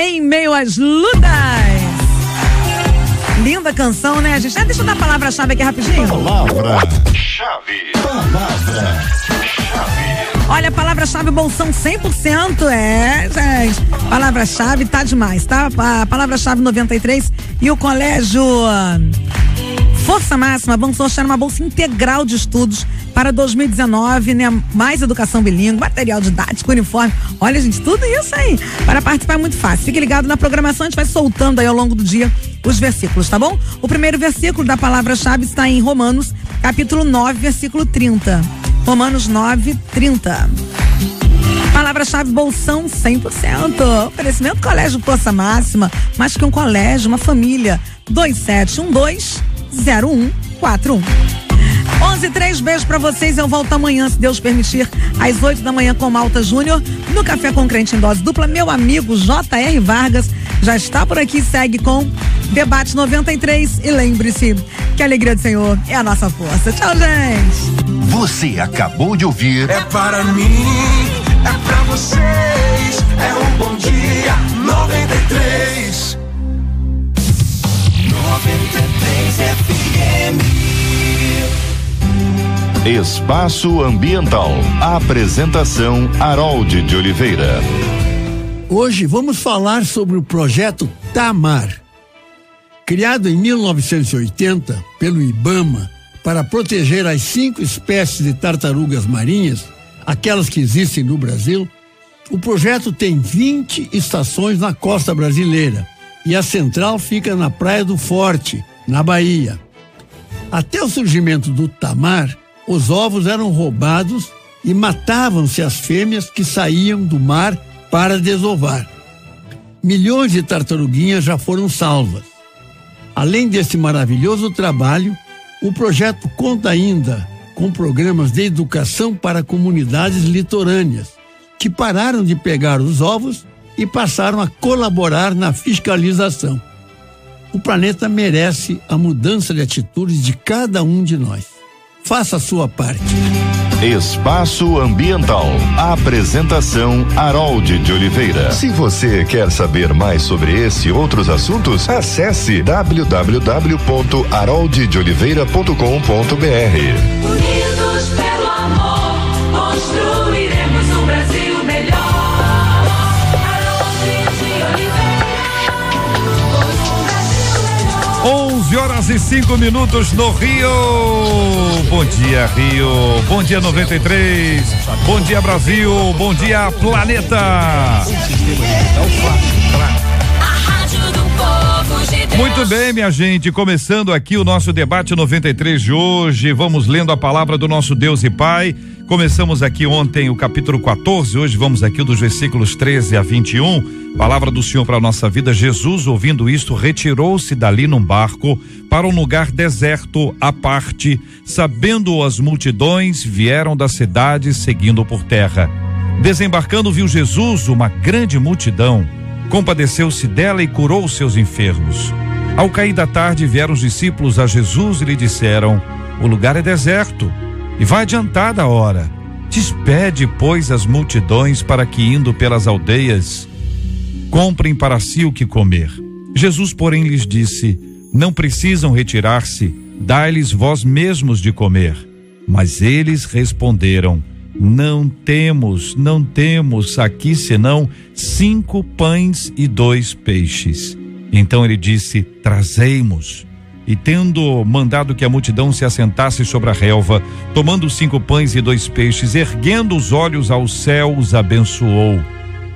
em meio às lutas. Linda canção, né, gente? Deixa eu dar a palavra-chave aqui rapidinho. Palavra-chave. Olha, palavra-chave bolsão 100%, gente. Palavra-chave tá demais, tá? A palavra-chave 93 e o colégio Força Máxima vão sortear uma bolsa integral de estudos para 2019, né? Mais educação bilíngue, material didático, uniforme. Olha, gente, tudo isso aí. Para participar é muito fácil. Fique ligado na programação, a gente vai soltando aí ao longo do dia os versículos, tá bom? O primeiro versículo da palavra-chave está em Romanos, capítulo 9, versículo 30. Romanos 9, 30. Palavra-chave bolsão 100%. Oferecimento Colégio Força Máxima, mais que um colégio, uma família. 2712-0141. 11:03, beijo pra vocês. Eu volto amanhã, se Deus permitir, às 8 da manhã com Malta Júnior, no Café com Crente em Dose Dupla. Meu amigo J.R. Vargas já está por aqui, segue com Debate 93. E lembre-se que a alegria do Senhor é a nossa força. Tchau, gente. Você acabou de ouvir. É para mim, é pra vocês. É um bom dia 93. 93 FM. Espaço Ambiental. Apresentação Harold de Oliveira. Hoje vamos falar sobre o projeto Tamar. Criado em 1980 pelo IBAMA para proteger as 5 espécies de tartarugas marinhas, aquelas que existem no Brasil, o projeto tem 20 estações na costa brasileira e a central fica na Praia do Forte, na Bahia. Até o surgimento do Tamar, os ovos eram roubados e matavam-se as fêmeas que saíam do mar para desovar. Milhões de tartaruguinhas já foram salvas. Além desse maravilhoso trabalho, o projeto conta ainda com programas de educação para comunidades litorâneas, que pararam de pegar os ovos e passaram a colaborar na fiscalização. O planeta merece a mudança de atitudes de cada um de nós. Faça a sua parte. Espaço Ambiental. Apresentação Harold de Oliveira. Se você quer saber mais sobre esse e outros assuntos, acesse www.harolddeoliveira.com.br. Unidos pelo amor, construiremos um Brasil melhor. Harold de Oliveira, por um Brasil melhor. 11h05 no Rio. Bom dia, Rio. Bom dia, 93. Bom dia, Brasil. Bom dia, planeta. Muito bem, minha gente, começando aqui o nosso debate 93 de hoje. Vamos lendo a palavra do nosso Deus e Pai. Começamos aqui ontem o capítulo 14, hoje vamos aqui dos versículos 13 a 21. Palavra do Senhor para a nossa vida. Jesus, ouvindo isto, retirou-se dali num barco para um lugar deserto à parte. Sabendo as multidões, vieram da cidade seguindo por terra. Desembarcando, viu Jesus uma grande multidão. Compadeceu-se dela e curou os seus enfermos. Ao cair da tarde, vieram os discípulos a Jesus e lhe disseram: o lugar é deserto e vai adiantada a hora. Despede, pois, as multidões para que, indo pelas aldeias, comprem para si o que comer. Jesus, porém, lhes disse: não precisam retirar-se, dai-lhes vós mesmos de comer. Mas eles responderam: não temos aqui senão 5 pães e 2 peixes. Então ele disse: trazei-mos. E tendo mandado que a multidão se assentasse sobre a relva, tomando 5 pães e 2 peixes, erguendo os olhos ao céu, os abençoou.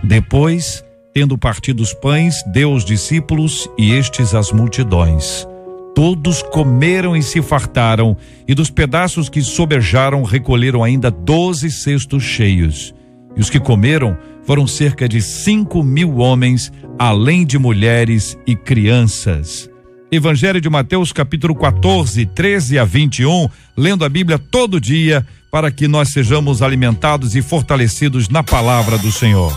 Depois, tendo partido os pães, deu aos discípulos e estes às multidões. Todos comeram e se fartaram, e dos pedaços que sobejaram recolheram ainda 12 cestos cheios. E os que comeram foram cerca de 5.000 homens, além de mulheres e crianças. Evangelho de Mateus, capítulo 14, 13 a 21, lendo a Bíblia todo dia, para que nós sejamos alimentados e fortalecidos na palavra do Senhor.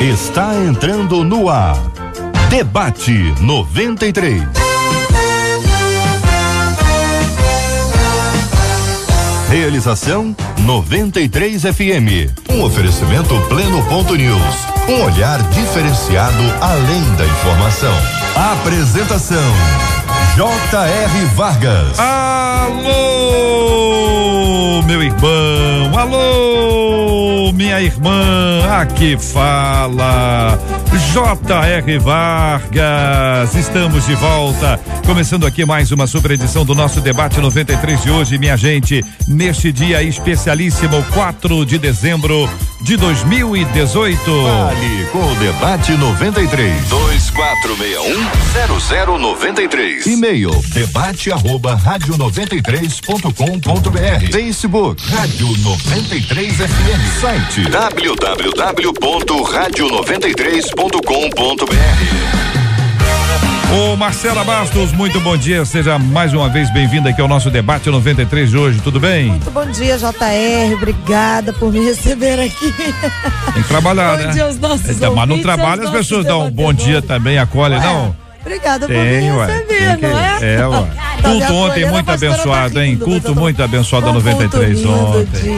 Está entrando no ar. Debate 93. Realização 93 FM. Um oferecimento Pleno.news. Um olhar diferenciado além da informação. Apresentação J.R. Vargas. Alô, meu irmão, alô, minha irmã, aqui fala J.R. Vargas. Estamos de volta, começando aqui mais uma super edição do nosso Debate 93 de hoje, minha gente, neste dia especialíssimo, 4 de dezembro de 2018. Fale com o Debate 93. 2461-0093. E-mail debate@radio93.com.br. Facebook Rádio 93 FM. Site www.radio93.com.br. Ô Marcela Bastos, muito bom dia, seja mais uma vez bem-vinda aqui ao nosso Debate 93 de hoje, tudo bem? Muito bom dia, JR, obrigada por me receber aqui. Tem que trabalhar, né? Bom dia aos nossos Mas não ouvintes, trabalha, aos as pessoas dão um nossos bom dia também, acolhe, Ué, não? Obrigada por Tem, me ué. receber, Tem não é? É, ué. Tá me Culto ontem acolhendo, muito a pastora abençoado, tá hein? rindo, Culto mas muito abençoado da um 93 culto lindo ontem. de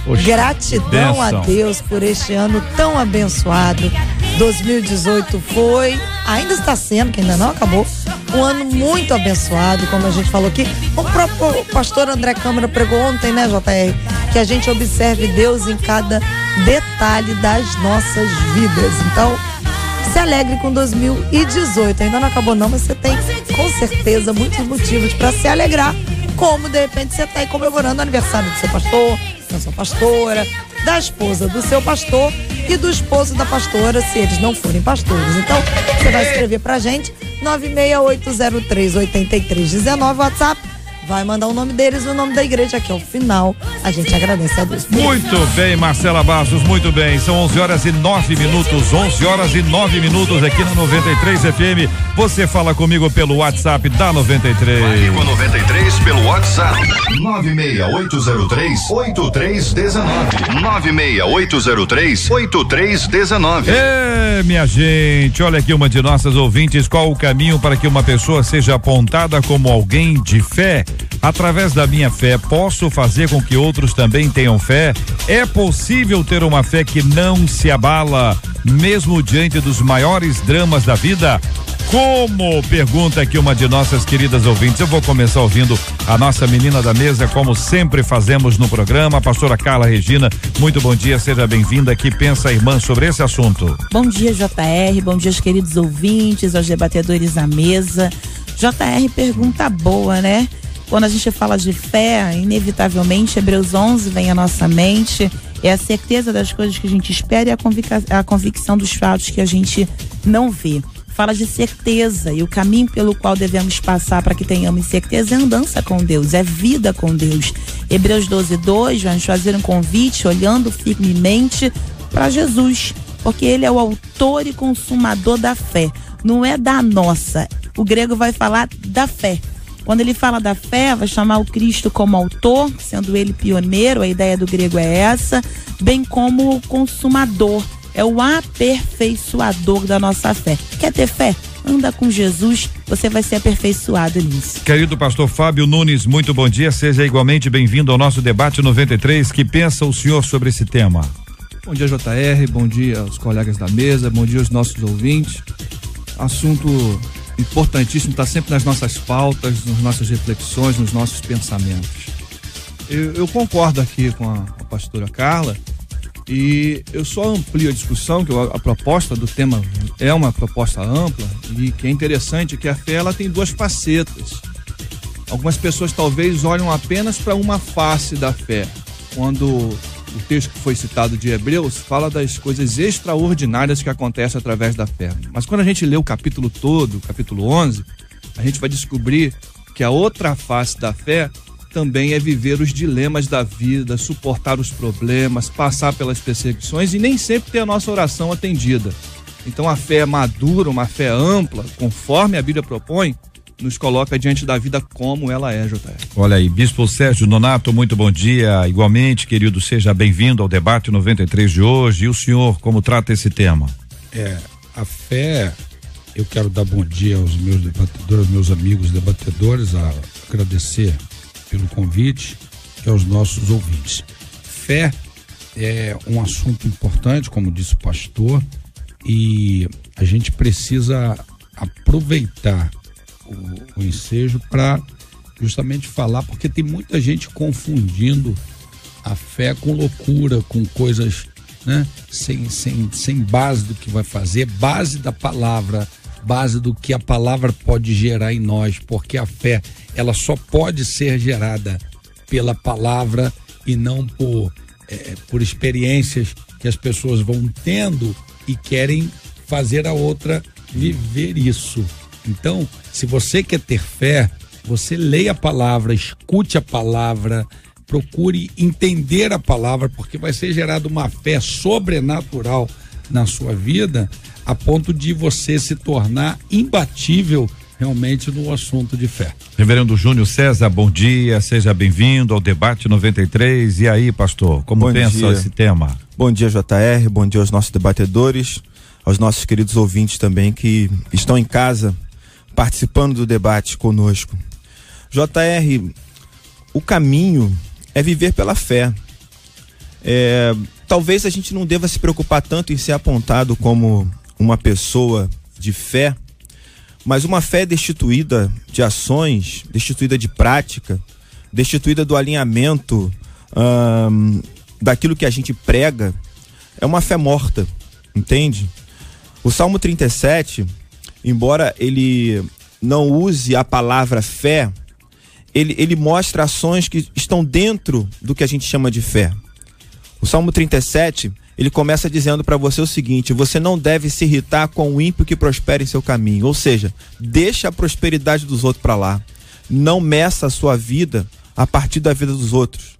Oxe, gratidão a bênção. Deus por este ano tão abençoado. 2018 foi, ainda está sendo, que ainda não acabou, um ano muito abençoado, como a gente falou aqui. O próprio pastor André Câmara pregou ontem, né, JR? Que a gente observe Deus em cada detalhe das nossas vidas. Então, se alegre com 2018. Ainda não acabou não, mas você tem com certeza muitos motivos para se alegrar. Como de repente você está aí comemorando o aniversário do seu pastor, da sua pastora, da esposa do seu pastor e do esposo da pastora, se eles não forem pastores. Então, você vai escrever pra gente 968038319, WhatsApp. Vai mandar o nome deles e o nome da igreja aqui ao final. A gente agradece a Deus. Muito bem, Marcela Bastos, muito bem. São 11h09, 11h09 aqui na 93 FM. Você fala comigo pelo WhatsApp da 93. Fale com 93 pelo WhatsApp 96803-8319. 96803-8319. É, minha gente, olha aqui uma de nossas ouvintes, qual o caminho para que uma pessoa seja apontada como alguém de fé? Através da minha fé, posso fazer com que outros também tenham fé? É possível ter uma fé que não se abala, mesmo diante dos maiores dramas da vida? Como? Pergunta aqui uma de nossas queridas ouvintes. Eu vou começar ouvindo a nossa menina da mesa, como sempre fazemos no programa, a pastora Carla Regina. Muito bom dia, seja bem-vinda. Que pensa a irmã sobre esse assunto? Bom dia, JR, bom dia aos queridos ouvintes, aos debatedores à mesa. JR, pergunta boa, né? Quando a gente fala de fé, inevitavelmente, Hebreus 11 vem à nossa mente, é a certeza das coisas que a gente espera e a convicção dos fatos que a gente não vê. Fala de certeza, e o caminho pelo qual devemos passar para que tenhamos certeza é andança com Deus, é vida com Deus. Hebreus 12:2 vai nos fazer um convite olhando firmemente para Jesus, porque ele é o autor e consumador da fé, não é da nossa. O grego vai falar da fé. Quando ele fala da fé, vai chamar o Cristo como autor, sendo ele pioneiro, a ideia do grego é essa, bem como o consumador, é o aperfeiçoador da nossa fé. Quer ter fé? Anda com Jesus, você vai ser aperfeiçoado nisso. Querido pastor Fábio Nunes, muito bom dia, seja igualmente bem-vindo ao nosso Debate 93. Que pensa o senhor sobre esse tema? Bom dia, JR, bom dia aos colegas da mesa, bom dia aos nossos ouvintes. Assunto importantíssimo, está sempre nas nossas pautas, nas nossas reflexões, nos nossos pensamentos. Eu concordo aqui com a pastora Carla e eu só amplio a discussão, que a proposta do tema é uma proposta ampla e que é interessante que a fé ela tem duas facetas. Algumas pessoas talvez olham apenas para uma face da fé, quando o texto que foi citado de Hebreus fala das coisas extraordinárias que acontecem através da fé. Mas quando a gente lê o capítulo todo, o capítulo 11, a gente vai descobrir que a outra face da fé também é viver os dilemas da vida, suportar os problemas, passar pelas perseguições e nem sempre ter a nossa oração atendida. Então a fé madura, uma fé ampla, conforme a Bíblia propõe, nos coloca diante da vida como ela é, JR. Olha aí, Bispo Sérgio Nonato, muito bom dia. Igualmente, querido, seja bem-vindo ao debate 93 de hoje. E o senhor, como trata esse tema? A fé, eu quero dar bom dia aos meus debatedores, aos meus amigos debatedores, agradecer pelo convite e aos nossos ouvintes. Fé é um assunto importante, como disse o pastor, e a gente precisa aproveitar o ensejo para justamente falar, porque tem muita gente confundindo a fé com loucura, com coisas, né, sem base do que vai fazer, base da palavra, base do que a palavra pode gerar em nós, porque a fé, ela só pode ser gerada pela palavra e não por experiências que as pessoas vão tendo e querem fazer a outra viver isso. Então, se você quer ter fé, você leia a palavra, escute a palavra, procure entender a palavra, porque vai ser gerada uma fé sobrenatural na sua vida, a ponto de você se tornar imbatível realmente no assunto de fé. Reverendo Júnior César, bom dia, seja bem-vindo ao debate 93. E aí, pastor, como pensa esse tema? Bom dia, JR, bom dia aos nossos debatedores, aos nossos queridos ouvintes também que estão em casa participando do debate conosco. JR, o caminho é viver pela fé. Talvez a gente não deva se preocupar tanto em ser apontado como uma pessoa de fé, mas uma fé destituída de ações, destituída de prática, destituída do alinhamento daquilo que a gente prega, é uma fé morta, entende? O Salmo 37, embora ele não use a palavra fé, ele mostra ações que estão dentro do que a gente chama de fé. O Salmo 37, ele começa dizendo para você o seguinte: você não deve se irritar com o ímpio que prospera em seu caminho. Ou seja, deixa a prosperidade dos outros para lá. Não meça a sua vida a partir da vida dos outros.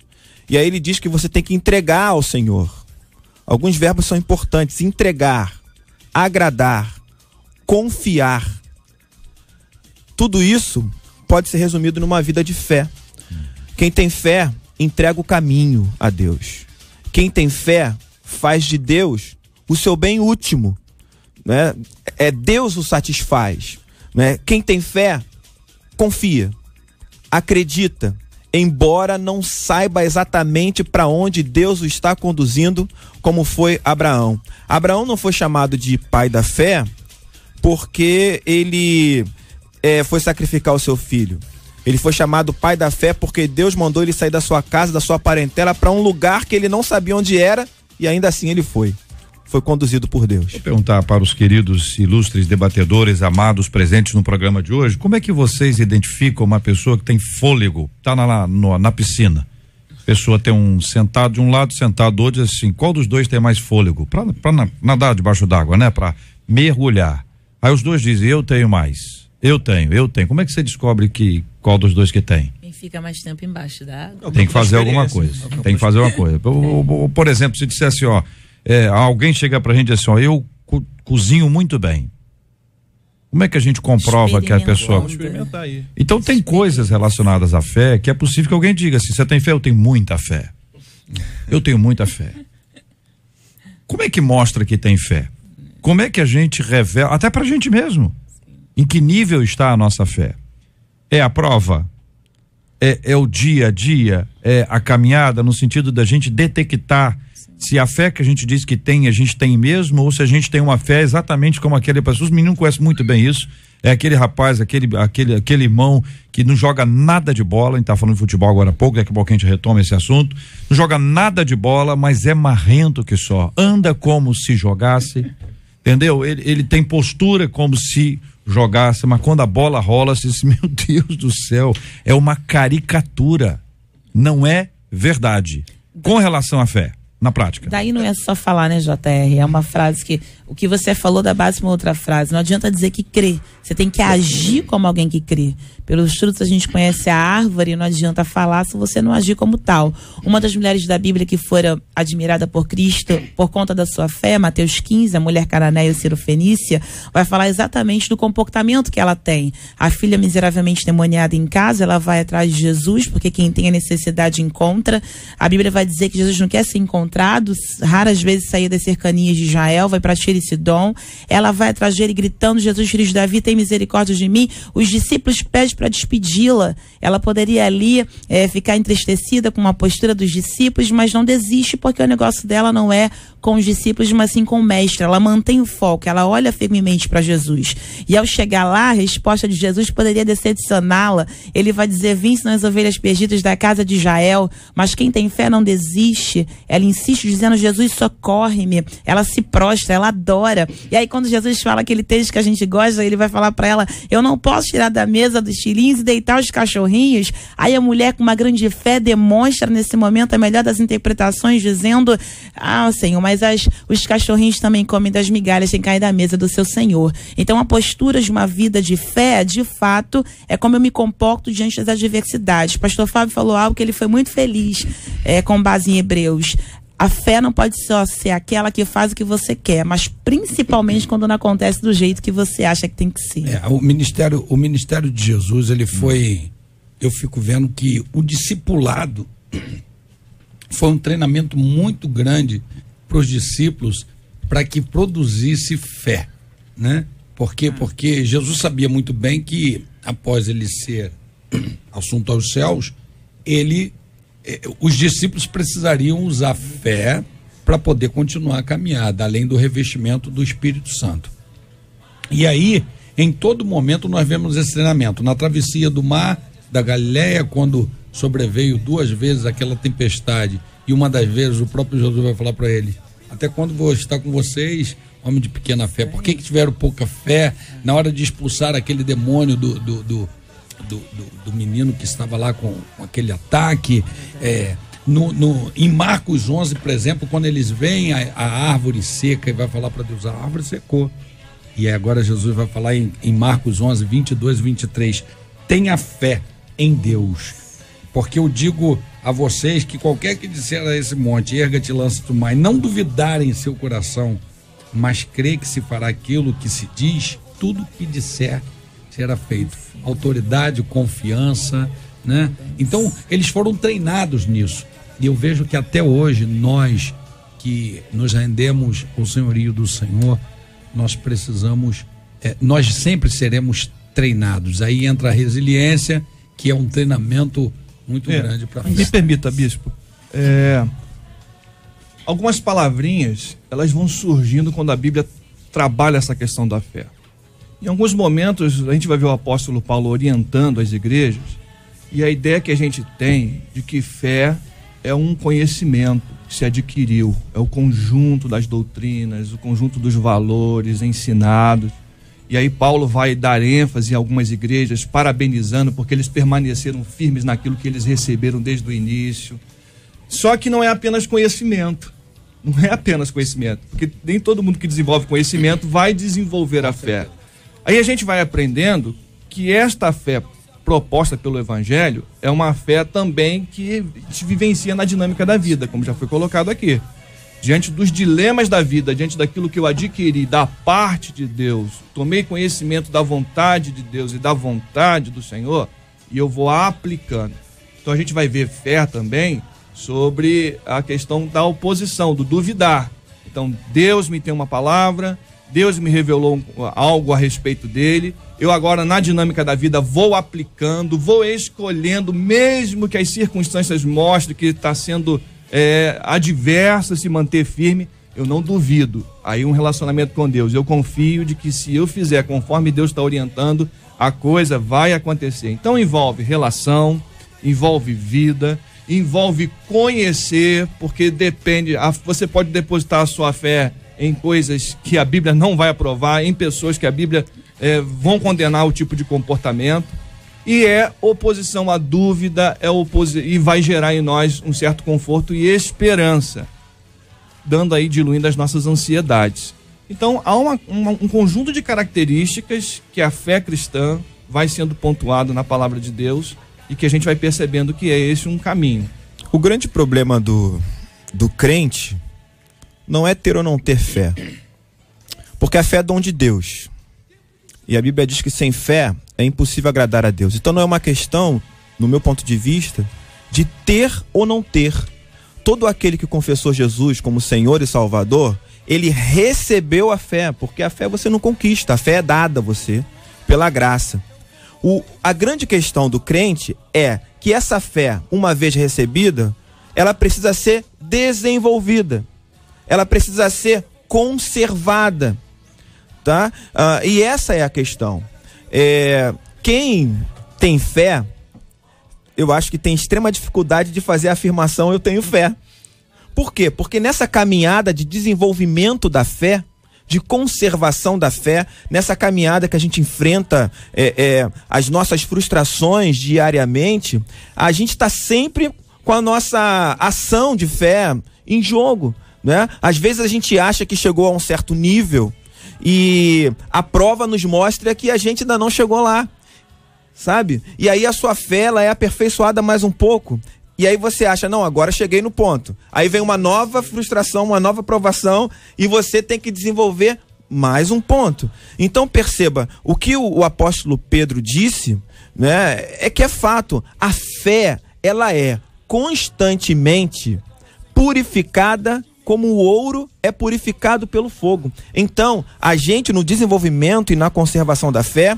E aí ele diz que você tem que entregar ao Senhor. Alguns verbos são importantes: entregar, agradar, confiar. Tudo isso pode ser resumido numa vida de fé. Quem tem fé entrega o caminho a Deus. Quem tem fé faz de Deus o seu bem último, né? Deus o satisfaz, né? Quem tem fé confia, acredita, embora não saiba exatamente para onde Deus o está conduzindo, como foi Abraão. Abraão não foi chamado de pai da fé porque ele foi sacrificar o seu filho. Ele foi chamado pai da fé porque Deus mandou ele sair da sua casa, da sua parentela, para um lugar que ele não sabia onde era, e ainda assim ele foi conduzido por Deus. Vou perguntar para os queridos ilustres debatedores amados presentes no programa de hoje, como é que vocês identificam uma pessoa que tem fôlego, tá na piscina? A pessoa tem um sentado de um lado, sentado do outro, assim, qual dos dois tem mais fôlego? Para nadar debaixo d'água, né? Para mergulhar. Aí os dois dizem, eu tenho mais. Eu tenho. Como é que você descobre qual dos dois que tem? Quem fica mais tempo embaixo da água? Tem que fazer alguma coisa. Tem que fazer uma coisa. Por exemplo, se disser assim, alguém chega pra gente e diz assim, eu cozinho muito bem. Como é que a gente comprova que a pessoa... Vamos experimentar aí. Então tem coisas relacionadas à fé que é possível que alguém diga assim, você tem fé? Eu tenho muita fé. Eu tenho muita fé. Como é que mostra que tem fé? Como é que a gente revela, até pra gente mesmo, em que nível está a nossa fé? É a prova? É o dia a dia? É a caminhada no sentido da gente detectar se a fé que a gente diz que tem, a gente tem mesmo, ou se a gente tem uma fé exatamente como aquele pessoa. Os meninos conhecem muito bem isso. É aquele rapaz, aquele irmão que não joga nada de bola. A gente tá falando de futebol agora há pouco, daqui a pouco a gente retoma esse assunto. Não joga nada de bola, mas é marrento que só. Anda como se jogasse, entendeu? Ele tem postura como se jogasse, mas quando a bola rola, você diz, meu Deus do céu, é uma caricatura, não é verdade. Com relação à fé, na prática. Daí não é só falar, né, JR? É uma frase que o que você falou dá base para uma outra frase. Não adianta dizer que crê. Você tem que agir como alguém que crê. Pelos frutos a gente conhece a árvore, não adianta falar se você não agir como tal. Uma das mulheres da Bíblia que fora admirada por Cristo por conta da sua fé, Mateus 15, a mulher cananeia Sirofenícia, vai falar exatamente do comportamento que ela tem. A filha miseravelmente demoniada em casa, ela vai atrás de Jesus, porque quem tem a necessidade encontra. A Bíblia vai dizer que Jesus não quer ser encontrado, raras vezes saía das cercanias de Israel, vai para Tiro e Sidom. Ela vai atrás dele gritando: Jesus, filho de Davi, tem misericórdia de mim. Os discípulos pedem para despedi-la. Ela poderia ali ficar entristecida com uma postura dos discípulos, mas não desiste, porque o negócio dela não é com os discípulos, mas sim com o mestre. Ela mantém o foco, ela olha firmemente para Jesus. E ao chegar lá, a resposta de Jesus poderia decepcioná-la. Ele vai dizer: vim são as ovelhas perdidas da casa de Israel, mas quem tem fé não desiste. Ela insiste dizendo: Jesus, socorre-me. Ela se prostra, ela adora. E aí quando Jesus fala aquele texto que a gente gosta, ele vai falar para ela: eu não posso tirar da mesa dos filhinhos e deitar os cachorrinhos. Aí a mulher com uma grande fé demonstra nesse momento a melhor das interpretações, dizendo: ah, Senhor, mas os cachorrinhos também comem das migalhas sem cair da mesa do seu Senhor. Então a postura de uma vida de fé, de fato, é como eu me comporto diante das adversidades. Pastor Fábio falou algo que ele foi muito feliz com base em Hebreus. A fé não pode só ser aquela que faz o que você quer, mas principalmente quando não acontece do jeito que você acha que tem que ser. O ministério de Jesus, ele foi... Eu fico vendo que o discipulado foi um treinamento muito grande para os discípulos, para que produzisse fé, né? Porque Jesus sabia muito bem que após ele ser assunto aos céus, os discípulos precisariam usar fé para poder continuar a caminhada, além do revestimento do Espírito Santo. E aí, em todo momento, nós vemos esse treinamento. Na travessia do mar da Galileia, quando sobreveio 2 vezes aquela tempestade, e uma das vezes o próprio Jesus vai falar para ele: até quando vou estar com vocês, homem de pequena fé? Por que tiveram pouca fé na hora de expulsar aquele demônio do menino que estava lá com aquele ataque? Em Marcos 11, por exemplo, quando eles veem a árvore seca, e vai falar para Deus: a árvore secou. E agora Jesus vai falar em Marcos 11, 22 e 23: tenha fé em Deus, porque eu digo a vocês que qualquer que disser a esse monte: erga-te e lança-te no mar, e não duvidarem em seu coração, mas crê que se fará aquilo que se diz, tudo que disser será feito. Autoridade, confiança, né? Então eles foram treinados nisso, e eu vejo que até hoje nós que nos rendemos ao senhorio do Senhor, nós precisamos, nós sempre seremos treinados. Aí entra a resiliência, que é um treinamento muito grande para Me permita, bispo, algumas palavrinhas, elas vão surgindo quando a Bíblia trabalha essa questão da fé. Em alguns momentos a gente vai ver o apóstolo Paulo orientando as igrejas, e a ideia que a gente tem de que fé é um conhecimento que se adquiriu, é o conjunto das doutrinas, o conjunto dos valores ensinados. E aí Paulo vai dar ênfase em algumas igrejas, parabenizando porque eles permaneceram firmes naquilo que eles receberam desde o início. Só que não é apenas conhecimento. Não é apenas conhecimento, porque nem todo mundo que desenvolve conhecimento vai desenvolver a fé. Aí a gente vai aprendendo que esta fé proposta pelo Evangelho é uma fé também que se vivencia na dinâmica da vida, como já foi colocado aqui. Diante dos dilemas da vida, diante daquilo que eu adquiri da parte de Deus, tomei conhecimento da vontade de Deus e da vontade do Senhor, e eu vou aplicando. Então a gente vai ver fé também sobre a questão da oposição, do duvidar. Então Deus me tem uma palavra, Deus me revelou algo a respeito dele, eu agora na dinâmica da vida vou aplicando, vou escolhendo, mesmo que as circunstâncias mostrem que está sendo adverso, se manter firme, eu não duvido. Aí um relacionamento com Deus, eu confio de que se eu fizer conforme Deus está orientando, a coisa vai acontecer. Então envolve relação, envolve vida, envolve conhecer, porque depende, você pode depositar a sua fé em coisas que a Bíblia não vai aprovar, em pessoas que a Bíblia vão condenar o tipo de comportamento. E oposição à dúvida, e vai gerar em nós um certo conforto e esperança. dando aí, diluindo as nossas ansiedades. Então, há um conjunto de características que a fé cristã vai sendo pontuado na palavra de Deus e que a gente vai percebendo que é esse um caminho. O grande problema do crente não é ter ou não ter fé, porque a fé é dom de Deus. E a Bíblia diz que sem fé é impossível agradar a Deus. Então não é uma questão, no meu ponto de vista, de ter ou não ter. Todo aquele que confessou Jesus como Senhor e Salvador, ele recebeu a fé, porque a fé você não conquista, a fé é dada a você pela graça. A grande questão do crente é que essa fé, uma vez recebida, ela precisa ser desenvolvida, ela precisa ser conservada, tá? E essa é a questão. Quem tem fé, eu acho que tem extrema dificuldade de fazer a afirmação eu tenho fé. Por quê? Porque nessa caminhada de desenvolvimento da fé, de conservação da fé, nessa caminhada que a gente enfrenta as nossas frustrações diariamente, a gente está sempre com a nossa ação de fé em jogo, né? Às vezes a gente acha que chegou a um certo nível e a prova nos mostra que a gente ainda não chegou lá, sabe? E aí a sua fé, ela é aperfeiçoada mais um pouco. E aí você acha, não, agora cheguei no ponto. Aí vem uma nova frustração, uma nova provação e você tem que desenvolver mais um ponto. Então perceba, o que o apóstolo Pedro disse, né, é que é fato. A fé, ela é constantemente purificada como o ouro é purificado pelo fogo. Então, a gente no desenvolvimento e na conservação da fé,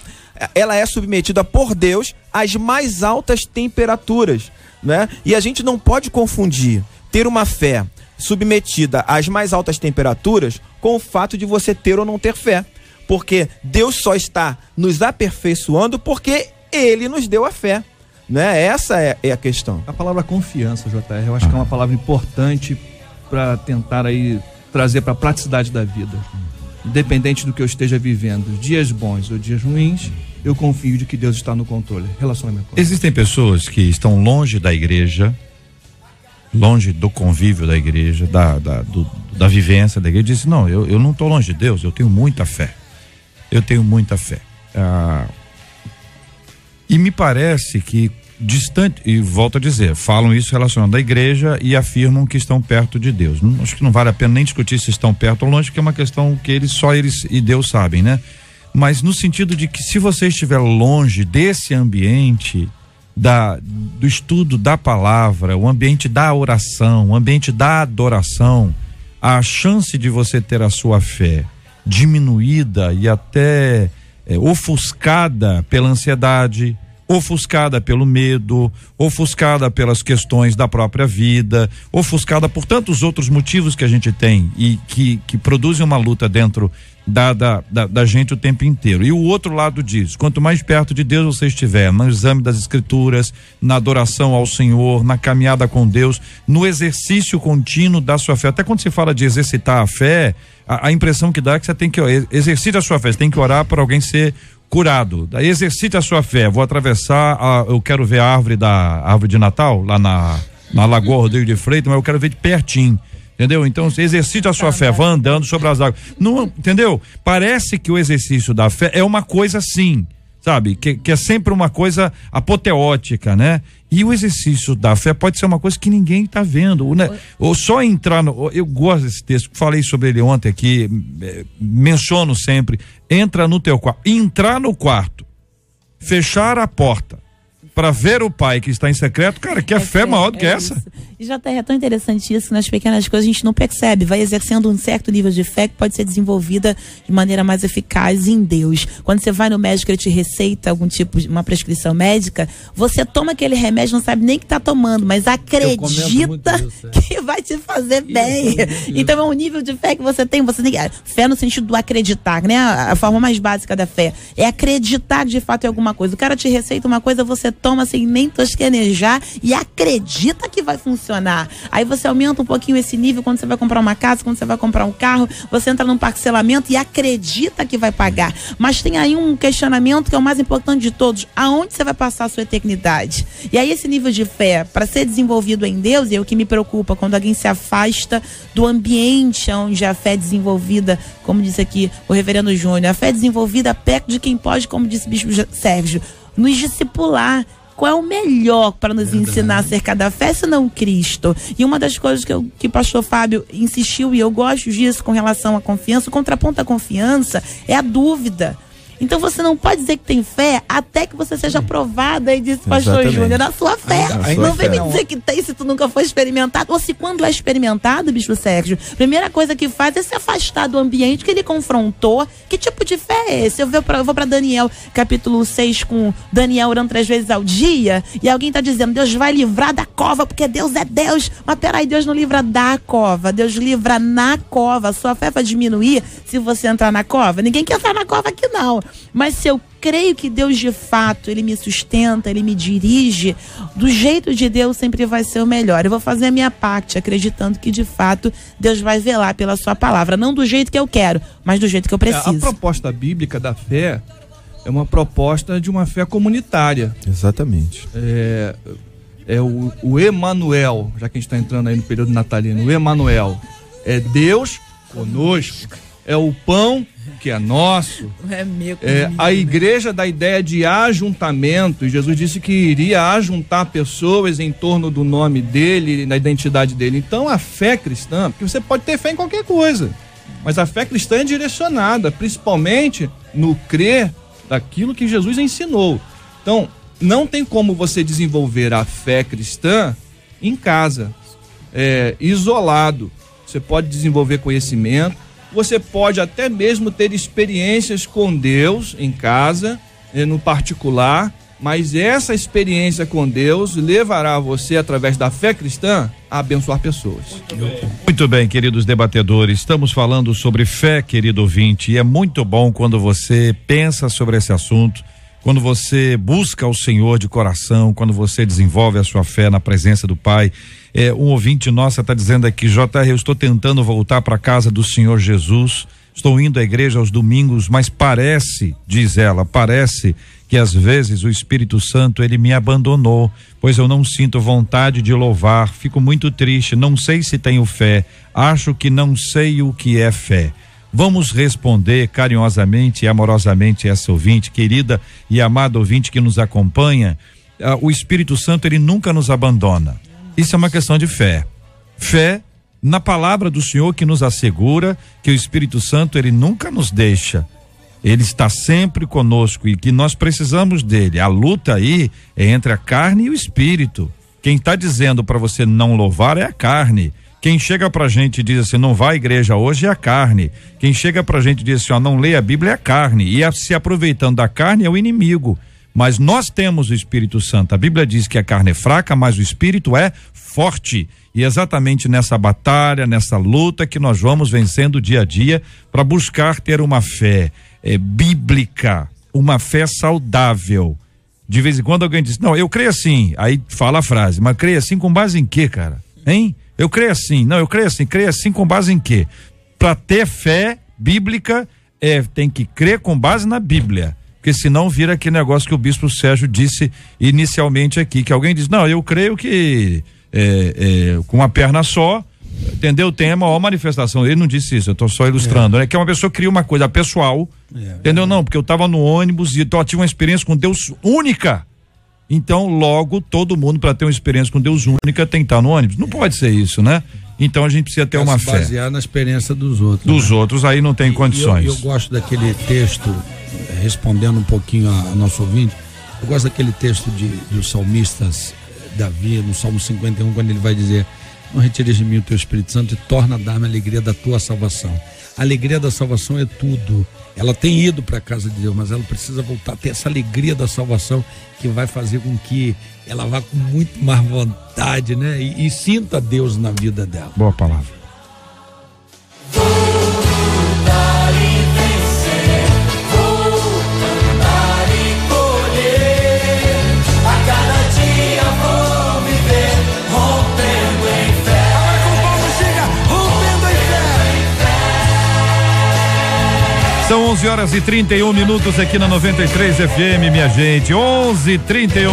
ela é submetida por Deus às mais altas temperaturas, né? E a gente não pode confundir ter uma fé submetida às mais altas temperaturas com o fato de você ter ou não ter fé. Porque Deus só está nos aperfeiçoando porque Ele nos deu a fé, né? Essa é a questão. A palavra confiança, JR, eu acho que é uma palavra importante para tentar aí trazer para a praticidade da vida. Independente do que eu esteja vivendo, dias bons ou dias ruins, eu confio de que Deus está no controle. Relacionamento. Existem pessoas que estão longe da igreja, longe do convívio da igreja, da vivência da igreja, e dizem, não, eu não estou longe de Deus, eu tenho muita fé. Eu tenho muita fé. E me parece que distante, e volto a dizer, falam isso relacionado à igreja e afirmam que estão perto de Deus. Acho que não vale a pena nem discutir se estão perto ou longe, porque é uma questão que só eles e Deus sabem, né? Mas no sentido de que se você estiver longe desse ambiente do estudo da palavra, o ambiente da oração, o ambiente da adoração, a chance de você ter a sua fé diminuída e até ofuscada pela ansiedade, ofuscada pelo medo, ofuscada pelas questões da própria vida, ofuscada por tantos outros motivos que a gente tem e que produzem uma luta dentro da gente o tempo inteiro. E o outro lado diz, quanto mais perto de Deus você estiver, no exame das escrituras, na adoração ao Senhor, na caminhada com Deus, no exercício contínuo da sua fé. Até quando se fala de exercitar a fé, a impressão que dá é que você tem que exercitar a sua fé, você tem que orar por alguém ser curado. Daí exercite a sua fé. Vou atravessar, eu quero ver a árvore de Natal lá na Lagoa Rodrigo de Freitas, mas eu quero ver de pertinho. Entendeu? Então, exercite a sua fé, vá andando sobre as águas. Não, entendeu? Parece que o exercício da fé é uma coisa assim, sabe? Que é sempre uma coisa apoteótica, né? E o exercício da fé pode ser uma coisa que ninguém está vendo, né? Ou só entrar eu gosto desse texto, falei sobre ele ontem aqui, menciono sempre, entra no teu quarto, entrar no quarto, fechar a porta para ver o Pai que está em secreto, cara, que fé maior do que essa. E já é tão interessante isso que nas pequenas coisas a gente não percebe, vai exercendo um certo nível de fé que pode ser desenvolvida de maneira mais eficaz em Deus. Quando você vai no médico, ele te receita algum tipo de uma prescrição médica, você toma aquele remédio, não sabe nem que está tomando, mas acredita que vai te fazer bem. Então é um nível de fé que você tem fé no sentido do acreditar, né? A forma mais básica da fé é acreditar de fato em alguma coisa. O cara te receita uma coisa, você toma sem nem tosquenejar e acredita que vai funcionar funcionar. Aí você aumenta um pouquinho esse nível quando você vai comprar uma casa, quando você vai comprar um carro, você entra num parcelamento e acredita que vai pagar. Mas tem aí um questionamento que é o mais importante de todos: aonde você vai passar a sua eternidade? E aí esse nível de fé, para ser desenvolvido em Deus, e é o que me preocupa quando alguém se afasta do ambiente onde a fé é desenvolvida, como disse aqui o reverendo Júnior, a fé é desenvolvida perto de quem pode, como disse o bispo Sérgio, nos discipular. Qual é o melhor para nos ensinar acerca da fé, senão Cristo? E uma das coisas que o pastor Fábio insistiu, e eu gosto disso com relação à confiança, o contraponto à confiança é a dúvida. Então você não pode dizer que tem fé até que você seja provado, aí disse o pastor Júnior, na sua fé. Não vem me dizer que tem se tu nunca foi experimentado. Ou se quando é experimentado, bispo Sérgio, primeira coisa que faz é se afastar do ambiente que ele confrontou. Que tipo de fé é esse? Eu vou para Daniel, capítulo 6, com Daniel orando 3 vezes ao dia, e alguém está dizendo, Deus vai livrar da cova, porque Deus é Deus. Mas peraí, Deus não livra da cova, Deus livra na cova. A sua fé vai diminuir se você entrar na cova? Ninguém quer entrar na cova aqui não. Mas se eu creio que Deus de fato, Ele me sustenta, Ele me dirige, do jeito de Deus sempre vai ser o melhor. Eu vou fazer a minha parte, acreditando que de fato Deus vai velar pela sua palavra, não do jeito que eu quero, mas do jeito que eu preciso. A proposta bíblica da fé é uma proposta de uma fé comunitária. Exatamente. É o Emanuel, já que a gente está entrando aí no período natalino, o Emanuel é Deus conosco, é o pão que é nosso, a igreja da ideia de ajuntamento. Jesus disse que iria ajuntar pessoas em torno do nome dele, na identidade dele. Então a fé cristã, porque você pode ter fé em qualquer coisa, mas a fé cristã é direcionada principalmente no crer daquilo que Jesus ensinou. Então não tem como você desenvolver a fé cristã em casa, isolado. Você pode desenvolver conhecimento, você pode até mesmo ter experiências com Deus em casa, no particular, mas essa experiência com Deus levará você, através da fé cristã, a abençoar pessoas. Muito bem, queridos debatedores, estamos falando sobre fé, querido ouvinte, e é muito bom quando você pensa sobre esse assunto, quando você busca o Senhor de coração, quando você desenvolve a sua fé na presença do Pai. Um ouvinte nossa está dizendo aqui, JR, eu estou tentando voltar para a casa do Senhor Jesus, estou indo à igreja aos domingos, mas parece, diz ela, parece que às vezes o Espírito Santo ele me abandonou, pois eu não sinto vontade de louvar, fico muito triste, não sei se tenho fé, acho que não sei o que é fé. Vamos responder carinhosamente e amorosamente essa ouvinte, querida e amada ouvinte que nos acompanha. O Espírito Santo ele nunca nos abandona. Isso é uma questão de fé. Fé na palavra do Senhor que nos assegura que o Espírito Santo ele nunca nos deixa. Ele está sempre conosco e que nós precisamos dele. A luta aí é entre a carne e o Espírito. Quem está dizendo para você não louvar é a carne. Quem chega pra gente e diz assim, não vai à igreja hoje é a carne. Quem chega pra gente e diz assim, não leia a Bíblia é a carne. E se aproveitando da carne é o inimigo. Mas nós temos o Espírito Santo. A Bíblia diz que a carne é fraca, mas o Espírito é forte. E é exatamente nessa batalha, nessa luta que nós vamos vencendo dia a dia para buscar ter uma fé bíblica, uma fé saudável. De vez em quando alguém diz, não, eu creio assim. Aí fala a frase, mas creio assim com base em quê, cara? Hein? Eu creio assim, não, eu creio assim com base em quê? Para ter fé bíblica, tem que crer com base na Bíblia, porque senão vira aquele negócio que o bispo Sérgio disse inicialmente aqui, que alguém diz, não, eu creio que com uma perna só, entendeu? Tem a maior manifestação. Ele não disse isso, eu tô só ilustrando, né? Que uma pessoa cria uma coisa pessoal, entendeu? Não, porque eu tava no ônibus e eu tive uma experiência com Deus única. Então, logo, todo mundo, para ter uma experiência com Deus única, tem que estar no ônibus. Não pode ser isso, né? Então, a gente precisa ter uma fé. Basear na experiência dos outros. Dos outros, aí não tem condições. Eu gosto daquele texto, respondendo um pouquinho a nosso ouvinte, eu gosto daquele texto dos salmistas, Davi, no Salmo 51, quando ele vai dizer, não retires de mim o teu Espírito Santo e torna a dar-me a alegria da tua salvação. A alegria da salvação é tudo. Ela tem ido para a casa de Deus, mas ela precisa voltar a ter essa alegria da salvação que vai fazer com que ela vá com muito mais vontade, né? E sinta Deus na vida dela. Boa palavra. A cada dia vou viver rompendo São 11h31 aqui na 93 FM, minha gente. 11h31.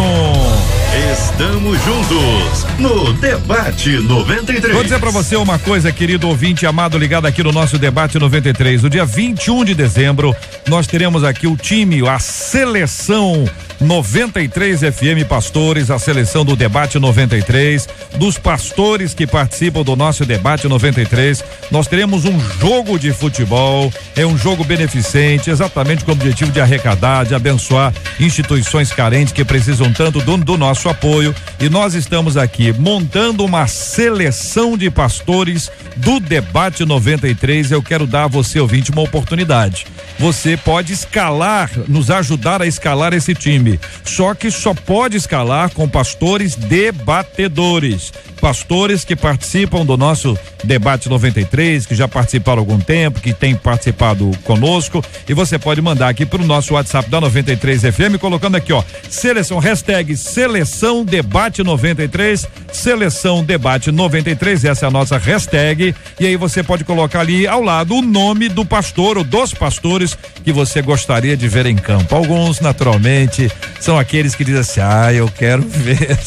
Estamos juntos no Debate 93. Vou dizer pra você uma coisa, querido ouvinte amado, ligado aqui no nosso Debate 93. No dia 21 de dezembro, nós teremos aqui o time, a seleção 93 FM Pastores, a seleção do Debate 93, dos pastores que participam do nosso Debate 93. Nós teremos um jogo de futebol, é um jogo beneficente, exatamente com o objetivo de arrecadar, de abençoar instituições carentes que precisam tanto do nosso apoio. E nós estamos aqui montando uma seleção de pastores do Debate 93. Eu quero dar a você, ouvinte, uma oportunidade. Você pode escalar, nos ajudar a escalar esse time. Só que só pode escalar com pastores debatedores. Pastores que participam do nosso Debate 93, que já participaram há algum tempo, que tem participado conosco, e você pode mandar aqui pro nosso WhatsApp da 93 FM, colocando aqui, ó, seleção, hashtag seleção debate 93, seleção debate 93, essa é a nossa hashtag, e aí você pode colocar ali ao lado o nome do pastor ou dos pastores que você gostaria de ver em campo. Alguns, naturalmente, são aqueles que dizem assim, eu quero ver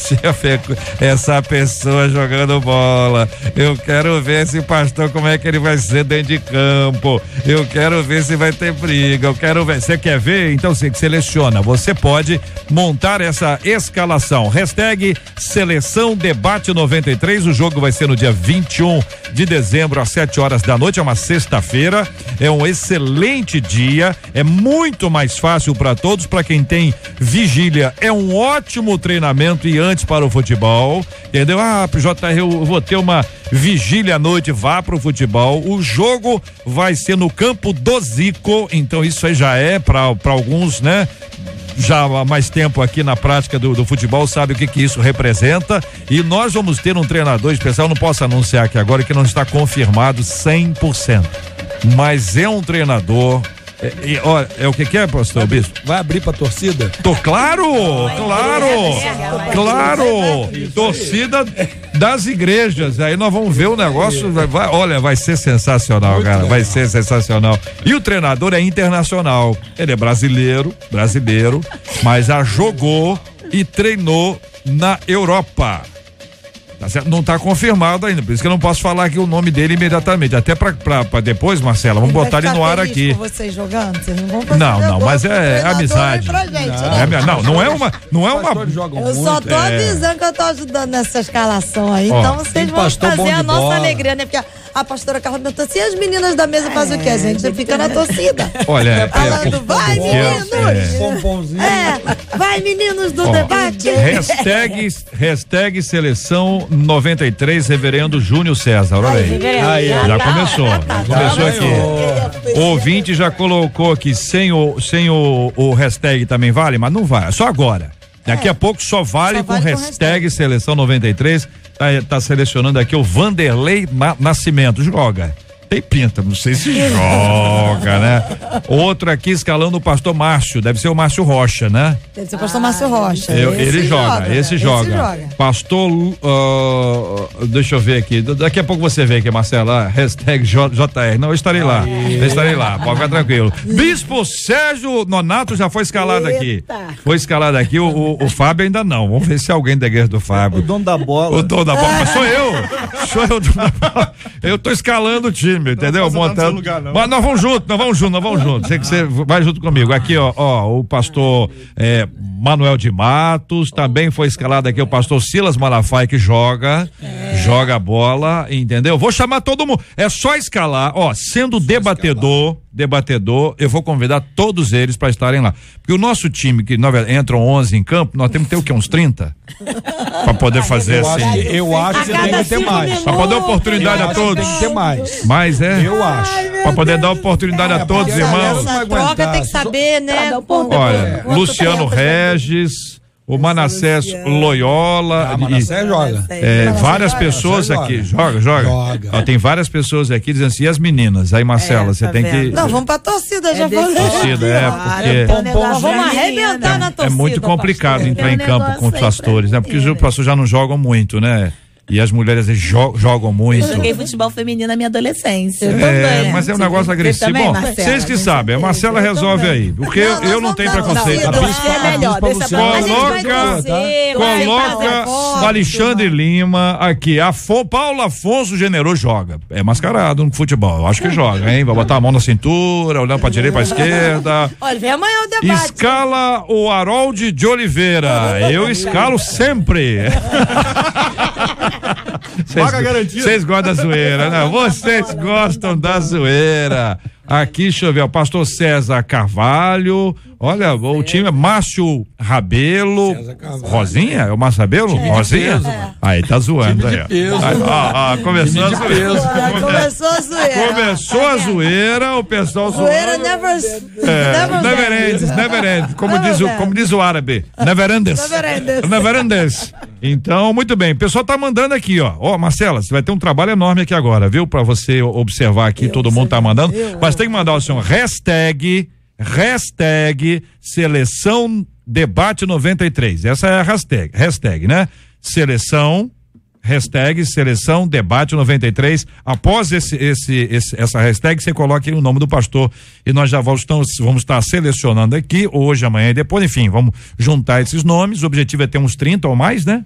essa pessoa jogando bola, eu quero ver esse pastor como é que ele vai ser dentro de campo, eu quero ver se vai ter briga, eu quero ver, você quer ver? Então você seleciona, você pode montar essa escalação, hashtag seleção debate 93, o jogo vai ser no dia 21 de dezembro às 7 horas da noite, é uma sexta-feira, é um excelente dia, é muito mais fácil para todos, para quem tem vigília, é um ótimo treinamento e antes para o futebol, entendeu? JR, eu vou ter uma vigília à noite, vá pro futebol, o jogo vai ser no campo do Zico, então isso aí já é para alguns, né? Já há mais tempo aqui na prática do futebol, sabe o que isso representa, e nós vamos ter um treinador especial, não posso anunciar aqui agora que não está confirmado 100%, mas é um treinador. Olha, é o que é, pastor Bispo? Vai abrir pra torcida? Claro! Torcida das igrejas. Aí nós vamos ver o negócio. Vai ser sensacional, cara. Vai ser sensacional. E o treinador é internacional. Ele é brasileiro, mas já jogou e treinou na Europa. Tá certo? Não está confirmado ainda, por isso que eu não posso falar aqui o nome dele imediatamente, até para depois, Marcela, vamos botar ele no ar aqui. Vocês jogando, vocês não vão fazer não, mas é amizade. Pra gente, não é uma. Eu só tô avisando que eu tô ajudando nessa escalação aí, então vocês vão fazer a nossa alegria, né? Porque a pastora Carla perguntou assim, as meninas da mesa fazem o quê? A gente fica na torcida. Olha, falando, vai meninos! Vai meninos do debate! Hashtag seleção 93, reverendo Júnior César, olha aí. Já começou aqui. O ouvinte já colocou aqui, sem o hashtag também vale, mas não vale, só agora. Daqui a pouco só vale com hashtag seleção 93. Tá selecionando aqui o Vanderlei Nascimento, joga. Tem pinta, não sei se joga, né? Outro aqui escalando o pastor Márcio, deve ser o Márcio Rocha, né? Deve ser o pastor Márcio Rocha. Esse joga. Pastor, deixa eu ver aqui, daqui a pouco você vê aqui, Marcela, hashtag JR, não, eu estarei lá, pode ficar tranquilo. Bispo Sérgio Nonato já foi escalado aqui, o Fábio ainda não, vamos ver se alguém da igreja do Fábio. O dono da bola, mas sou eu, eu tô escalando o time, entendeu? Montando. Mas nós vamos juntos. Sei que você vai junto comigo. Aqui, ó, o pastor Manuel de Matos, também foi escalado aqui o pastor Silas Malafaia, que joga a bola, entendeu? Vou chamar todo mundo. É só escalar, ó, sendo debatedor, eu vou convidar todos eles para estarem lá. Porque o nosso time, que entram 11 em campo, nós temos que ter o quê? Uns 30? Para poder fazer assim. Eu acho que tem que ter mais. Para poder dar oportunidade a todos. Tem que ter mais. Mas eu acho. Para poder dar oportunidade a todos, irmãos. Essa troca tem que saber, né? Olha, Luciano Regis, o Manassés Loyola. Manassés joga. Várias pessoas aqui. Joga. Tem várias pessoas aqui dizendo assim, e as meninas? Aí, Marcela, você tem que. Não, vamos pra torcida, já falei. Porque. Nós vamos arrebentar na torcida. É muito complicado entrar em campo com os pastores, né? Porque os pastores já não jogam muito, né? E as mulheres jogam muito. Eu joguei futebol feminino na minha adolescência. Mas é um negócio agressivo. Bom, vocês que sabem, a Marcela resolve aí. Porque eu não tenho preconceito. Coloca o Alexandre Lima aqui. Paulo Afonso Generoso joga. É mascarado no futebol. Eu acho que joga, hein? Vai botar a mão na cintura, olhando pra direita, pra esquerda. Olha, vem amanhã o debate. Escala o Harold de Oliveira. Eu escalo sempre. Vocês gostam da zoeira, né? Vocês gostam da zoeira. Aqui, deixa eu ver, o pastor César Carvalho, olha, o time é Márcio Rabelo, Rosinha? É o Márcio Rabelo? Rosinha? Aí tá zoando aí. Começou a zoeira. Começou a zoeira, o pessoal zoando. Zoeira never ends, como diz o árabe, never ends. Então, muito bem, o pessoal tá mandando aqui, ó, Marcela, você vai ter um trabalho enorme aqui agora, viu? Pra você observar aqui, todo mundo tá mandando, mas tem que mandar o seu hashtag seleção debate 93, essa é a hashtag, né? Hashtag seleção debate 93, após essa hashtag você coloca aí o nome do pastor e nós já vamos estar selecionando aqui hoje, amanhã e depois, enfim, vamos juntar esses nomes, o objetivo é ter uns 30 ou mais, né?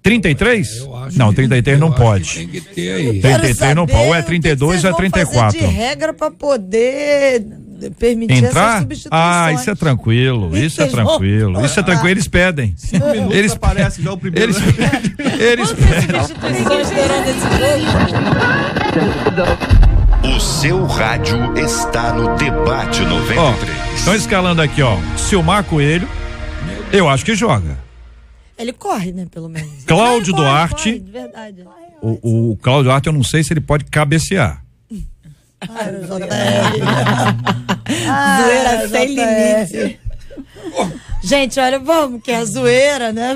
33? Não, 33 não pode. Tem que ter aí. 33 não pode, ou é 32 ou é 34. De regra para poder permitir entrar? Essas substituições. Isso é tranquilo, isso é tranquilo, eles pedem. 5 minutos eles aparece já o primeiro. Eles pedem. O seu rádio está no debate 93. Estão escalando aqui, ó, Silmar Coelho, eu acho que joga. Ele corre, né, pelo menos. Cláudio Duarte. Corre, de verdade. O Cláudio Duarte, eu não sei se ele pode cabecear. Zoeira sem limite. Gente, olha, vamos, que é zoeira, né?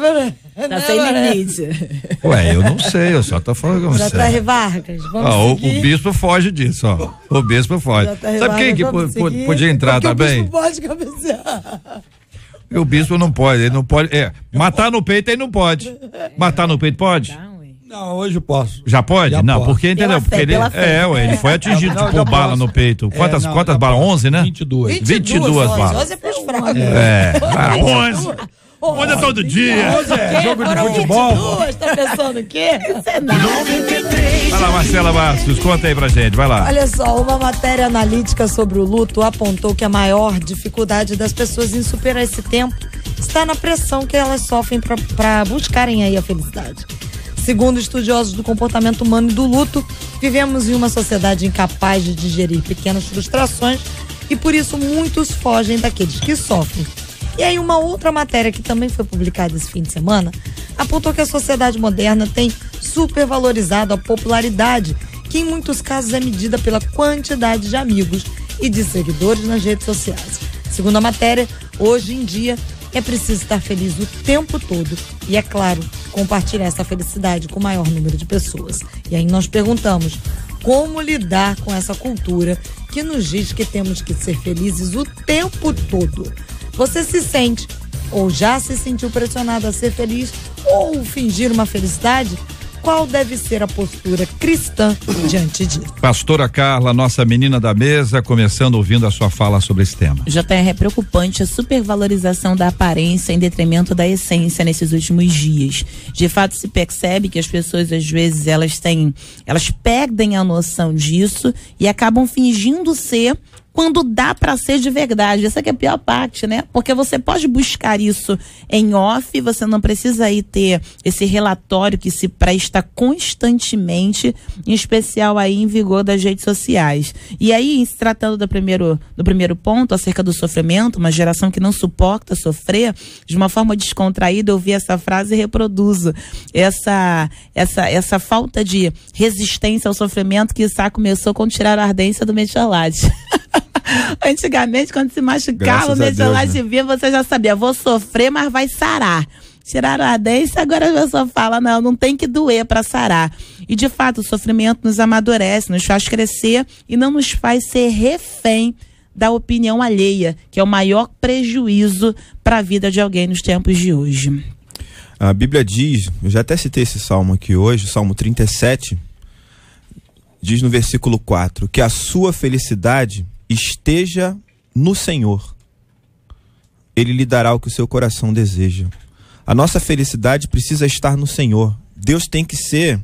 Tá sem limite. Ué, eu não sei, eu só tô falando com você. J.R. Vargas, vamos seguir. O bispo foge disso, ó. O bispo foge. Sabe quem que podia entrar também? O bispo pode cabecear. O bispo não pode, ele não pode. Matar no peito ele não pode. Matar no peito pode? Não, hoje eu posso. Já pode? Já não, posso. porque entendeu? Porque ele foi atingido por bala no peito. Quantas balas? 11, né? 22. 22 balas. 11 é pros fracos. 11. 11 é todo dia. 11 é jogo de futebol. 22, tá pensando o quê? Vai lá, Marcela Bastos, conta aí pra gente, vai lá. Olha só, uma matéria analítica sobre o luto apontou que a maior dificuldade das pessoas em superar esse tempo está na pressão que elas sofrem para buscarem aí a felicidade. Segundo estudiosos do comportamento humano e do luto, vivemos em uma sociedade incapaz de digerir pequenas frustrações e por isso muitos fogem daqueles que sofrem. E aí uma outra matéria que também foi publicada esse fim de semana apontou que a sociedade moderna tem supervalorizado a popularidade, que em muitos casos é medida pela quantidade de amigos e de seguidores nas redes sociais. Segundo a matéria, hoje em dia é preciso estar feliz o tempo todo e, é claro, compartilhar essa felicidade com o maior número de pessoas. E aí nós perguntamos, como lidar com essa cultura que nos diz que temos que ser felizes o tempo todo? Você se sente ou já se sentiu pressionado a ser feliz ou fingir uma felicidade? Qual deve ser a postura cristã diante disso? Pastora Carla, nossa menina da mesa, começando ouvindo a sua fala sobre esse tema. JR, é preocupante a supervalorização da aparência em detrimento da essência nesses últimos dias. De fato, se percebe que as pessoas, às vezes, elas perdem a noção disso e acabam fingindo ser quando dá para ser de verdade. Essa que é a pior parte, né? Porque você pode buscar isso em off, você não precisa aí ter esse relatório que se presta constantemente, em especial aí em vigor das redes sociais. E aí, se tratando do primeiro ponto, acerca do sofrimento, uma geração que não suporta sofrer, de uma forma descontraída, eu vi essa frase e reproduzo. Essa falta de resistência ao sofrimento que começou quando tiraram a ardência do metiolate. Antigamente, quando se machucava, o metiolate vinha, você já sabia, vou sofrer, mas vai sarar. Tiraram a ardência, agora a pessoa fala, não tem que doer para sarar. E de fato, o sofrimento nos amadurece, nos faz crescer e não nos faz ser refém da opinião alheia, que é o maior prejuízo para a vida de alguém nos tempos de hoje. A Bíblia diz, eu já até citei esse salmo aqui hoje, o Salmo 37, diz no versículo 4, que a sua felicidade esteja no Senhor. Ele lhe dará o que o seu coração deseja. A nossa felicidade precisa estar no Senhor. Deus tem que ser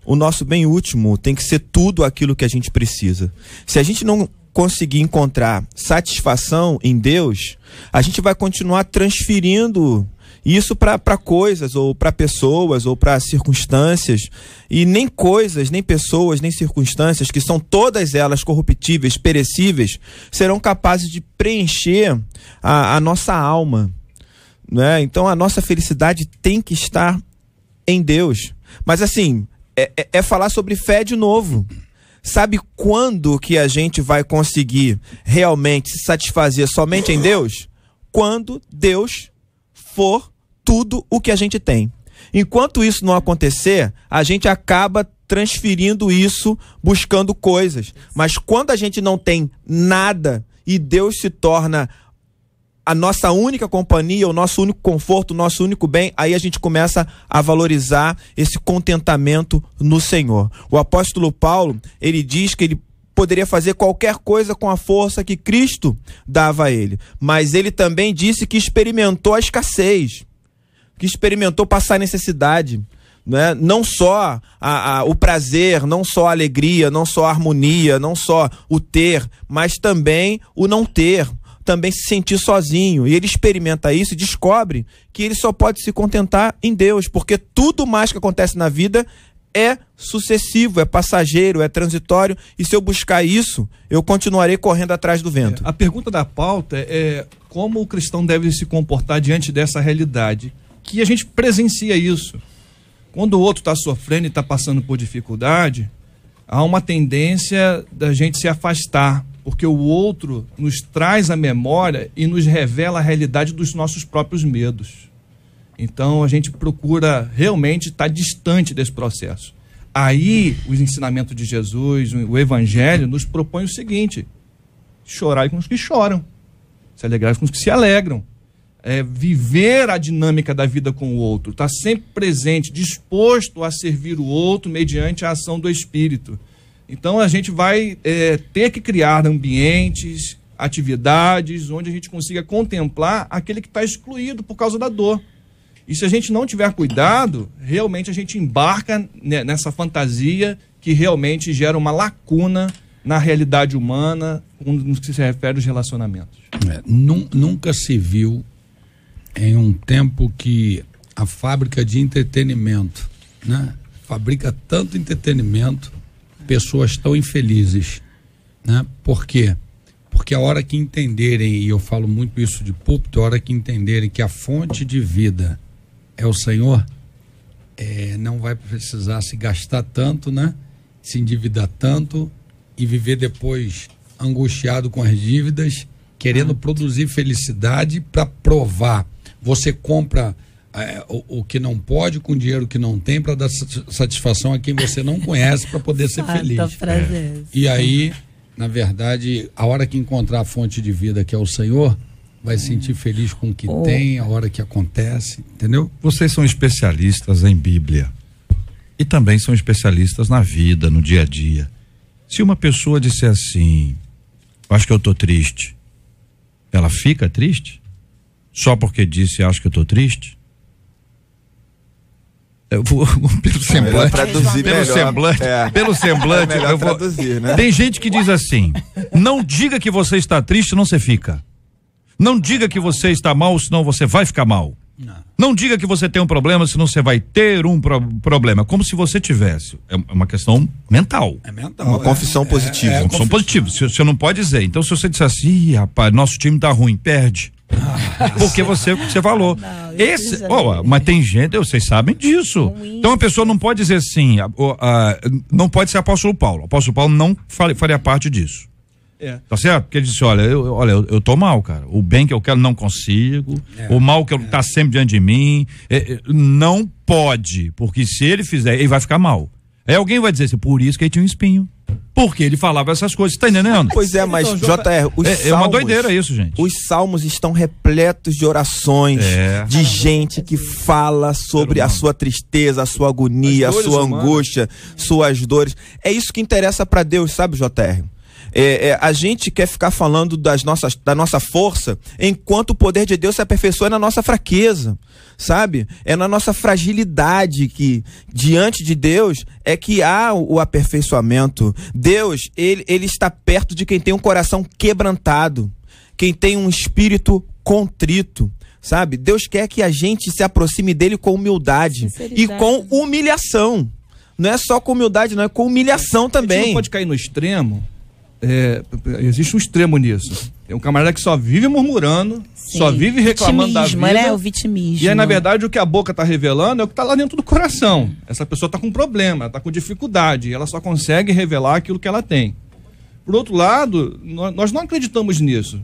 o nosso bem último, tem que ser tudo aquilo que a gente precisa. Se a gente não conseguir encontrar satisfação em Deus, a gente vai continuar transferindo isso para coisas, ou para pessoas, ou para circunstâncias. E nem coisas, nem pessoas, nem circunstâncias, que são todas elas corruptíveis, perecíveis, serão capazes de preencher a nossa alma, né? Então a nossa felicidade tem que estar em Deus. Mas assim, é falar sobre fé de novo. Sabe quando que a gente vai conseguir realmente se satisfazer somente em Deus? Quando Deus for tudo o que a gente tem. Enquanto isso não acontecer, a gente acaba transferindo isso, buscando coisas. Mas quando a gente não tem nada e Deus se torna a nossa única companhia, o nosso único conforto, o nosso único bem, aí a gente começa a valorizar esse contentamento no Senhor. O apóstolo Paulo, ele diz que ele poderia fazer qualquer coisa com a força que Cristo dava a ele. Mas ele também disse que experimentou a escassez, que experimentou passar necessidade, né? Não só o prazer, não só a alegria, não só a harmonia, não só o ter, mas também o não ter, também se sentir sozinho. E ele experimenta isso e descobre que ele só pode se contentar em Deus, porque tudo mais que acontece na vida é sucessivo, é passageiro, é transitório, e se eu buscar isso, eu continuarei correndo atrás do vento. A pergunta da pauta é como o cristão deve se comportar diante dessa realidade, que a gente presencia isso. Quando o outro está sofrendo e está passando por dificuldade, há uma tendência da gente se afastar, porque o outro nos traz a memória e nos revela a realidade dos nossos próprios medos. Então a gente procura realmente estar distante desse processo. Aí os ensinamentos de Jesus, o Evangelho, nos propõe o seguinte: chorai com os que choram, se alegrai com os que se alegram. Viver a dinâmica da vida com o outro, estar sempre presente, disposto a servir o outro mediante a ação do Espírito. Então a gente vai ter que criar ambientes, atividades, onde a gente consiga contemplar aquele que está excluído por causa da dor. E se a gente não tiver cuidado, realmente a gente embarca nessa fantasia que realmente gera uma lacuna na realidade humana, no que se refere aos relacionamentos. Nunca se viu em um tempo que a fábrica de entretenimento, né, fabrica tanto entretenimento, pessoas tão infelizes, né? Por quê? Porque a hora que entenderem, e eu falo muito isso de púlpito, a hora que entenderem que a fonte de vida é o Senhor, não vai precisar se gastar tanto, né? Se endividar tanto e viver depois angustiado com as dívidas, querendo produzir felicidade para provar. Você compra o que não pode com dinheiro que não tem para dar satisfação a quem você não conhece para poder ser feliz. E aí, na verdade, a hora que encontrar a fonte de vida que é o Senhor, vai se sentir feliz com o que tem, a hora que acontece, entendeu? Vocês são especialistas em Bíblia e também são especialistas na vida, no dia a dia. Se uma pessoa disser assim, acho que eu tô triste, ela fica triste? Só porque disse, acho que eu tô triste? Eu vou, pelo semblante, pelo semblante, eu vou traduzir, né? Tem gente que diz assim: não diga que você está triste, senão você fica. Não diga que você está mal, senão você vai ficar mal. Não diga que você tem um problema, senão você vai ter um problema. Como se você tivesse. É uma questão mental. É mental. Uma confissão positiva. Uma confissão positiva. Você não pode dizer. Então, se você disser assim, rapaz, nosso time tá ruim, perde. Porque você falou. Mas tem gente, vocês sabem disso. Então a pessoa não pode dizer assim, não pode ser apóstolo Paulo. O apóstolo Paulo não faria parte disso. Tá certo? Porque ele disse, olha, eu tô mal, cara. O bem que eu quero não consigo. O mal que tá sempre diante de mim. Não pode, porque se ele fizer, ele vai ficar mal. Aí alguém vai dizer assim, por isso que ele tinha um espinho. Porque ele falava essas coisas, tá entendendo? Pois é, mas JR, os salmos, é uma doideira isso, gente. Os salmos estão repletos de orações, de gente que fala sobre a sua tristeza, a sua agonia, a sua angústia, suas dores. É isso que interessa pra Deus, sabe, JR? A gente quer ficar falando da nossa força, enquanto o poder de Deus se aperfeiçoa na nossa fraqueza, sabe? É na nossa fragilidade que, diante de Deus, é que há o aperfeiçoamento. Deus, ele está perto de quem tem um coração quebrantado, quem tem um espírito contrito, sabe? Deus quer que a gente se aproxime dele com humildade e com humilhação. Não é só com humildade, não, é com humilhação também. A gente não pode cair no extremo. Existe um extremo nisso. Tem um camarada que só vive murmurando, só vive reclamando da vida. Né? O vitimismo. E aí, na verdade, o que a boca está revelando é o que está lá dentro do coração. Essa pessoa está com problema, está com dificuldade, e ela só consegue revelar aquilo que ela tem. Por outro lado, nós não acreditamos nisso.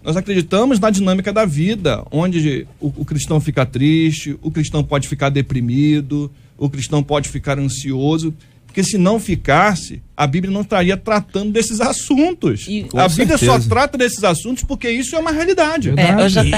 Nós acreditamos na dinâmica da vida, onde o cristão fica triste, o cristão pode ficar deprimido, o cristão pode ficar ansioso. Porque se não ficasse, a Bíblia não estaria tratando desses assuntos. A Bíblia só trata desses assuntos porque isso é uma realidade.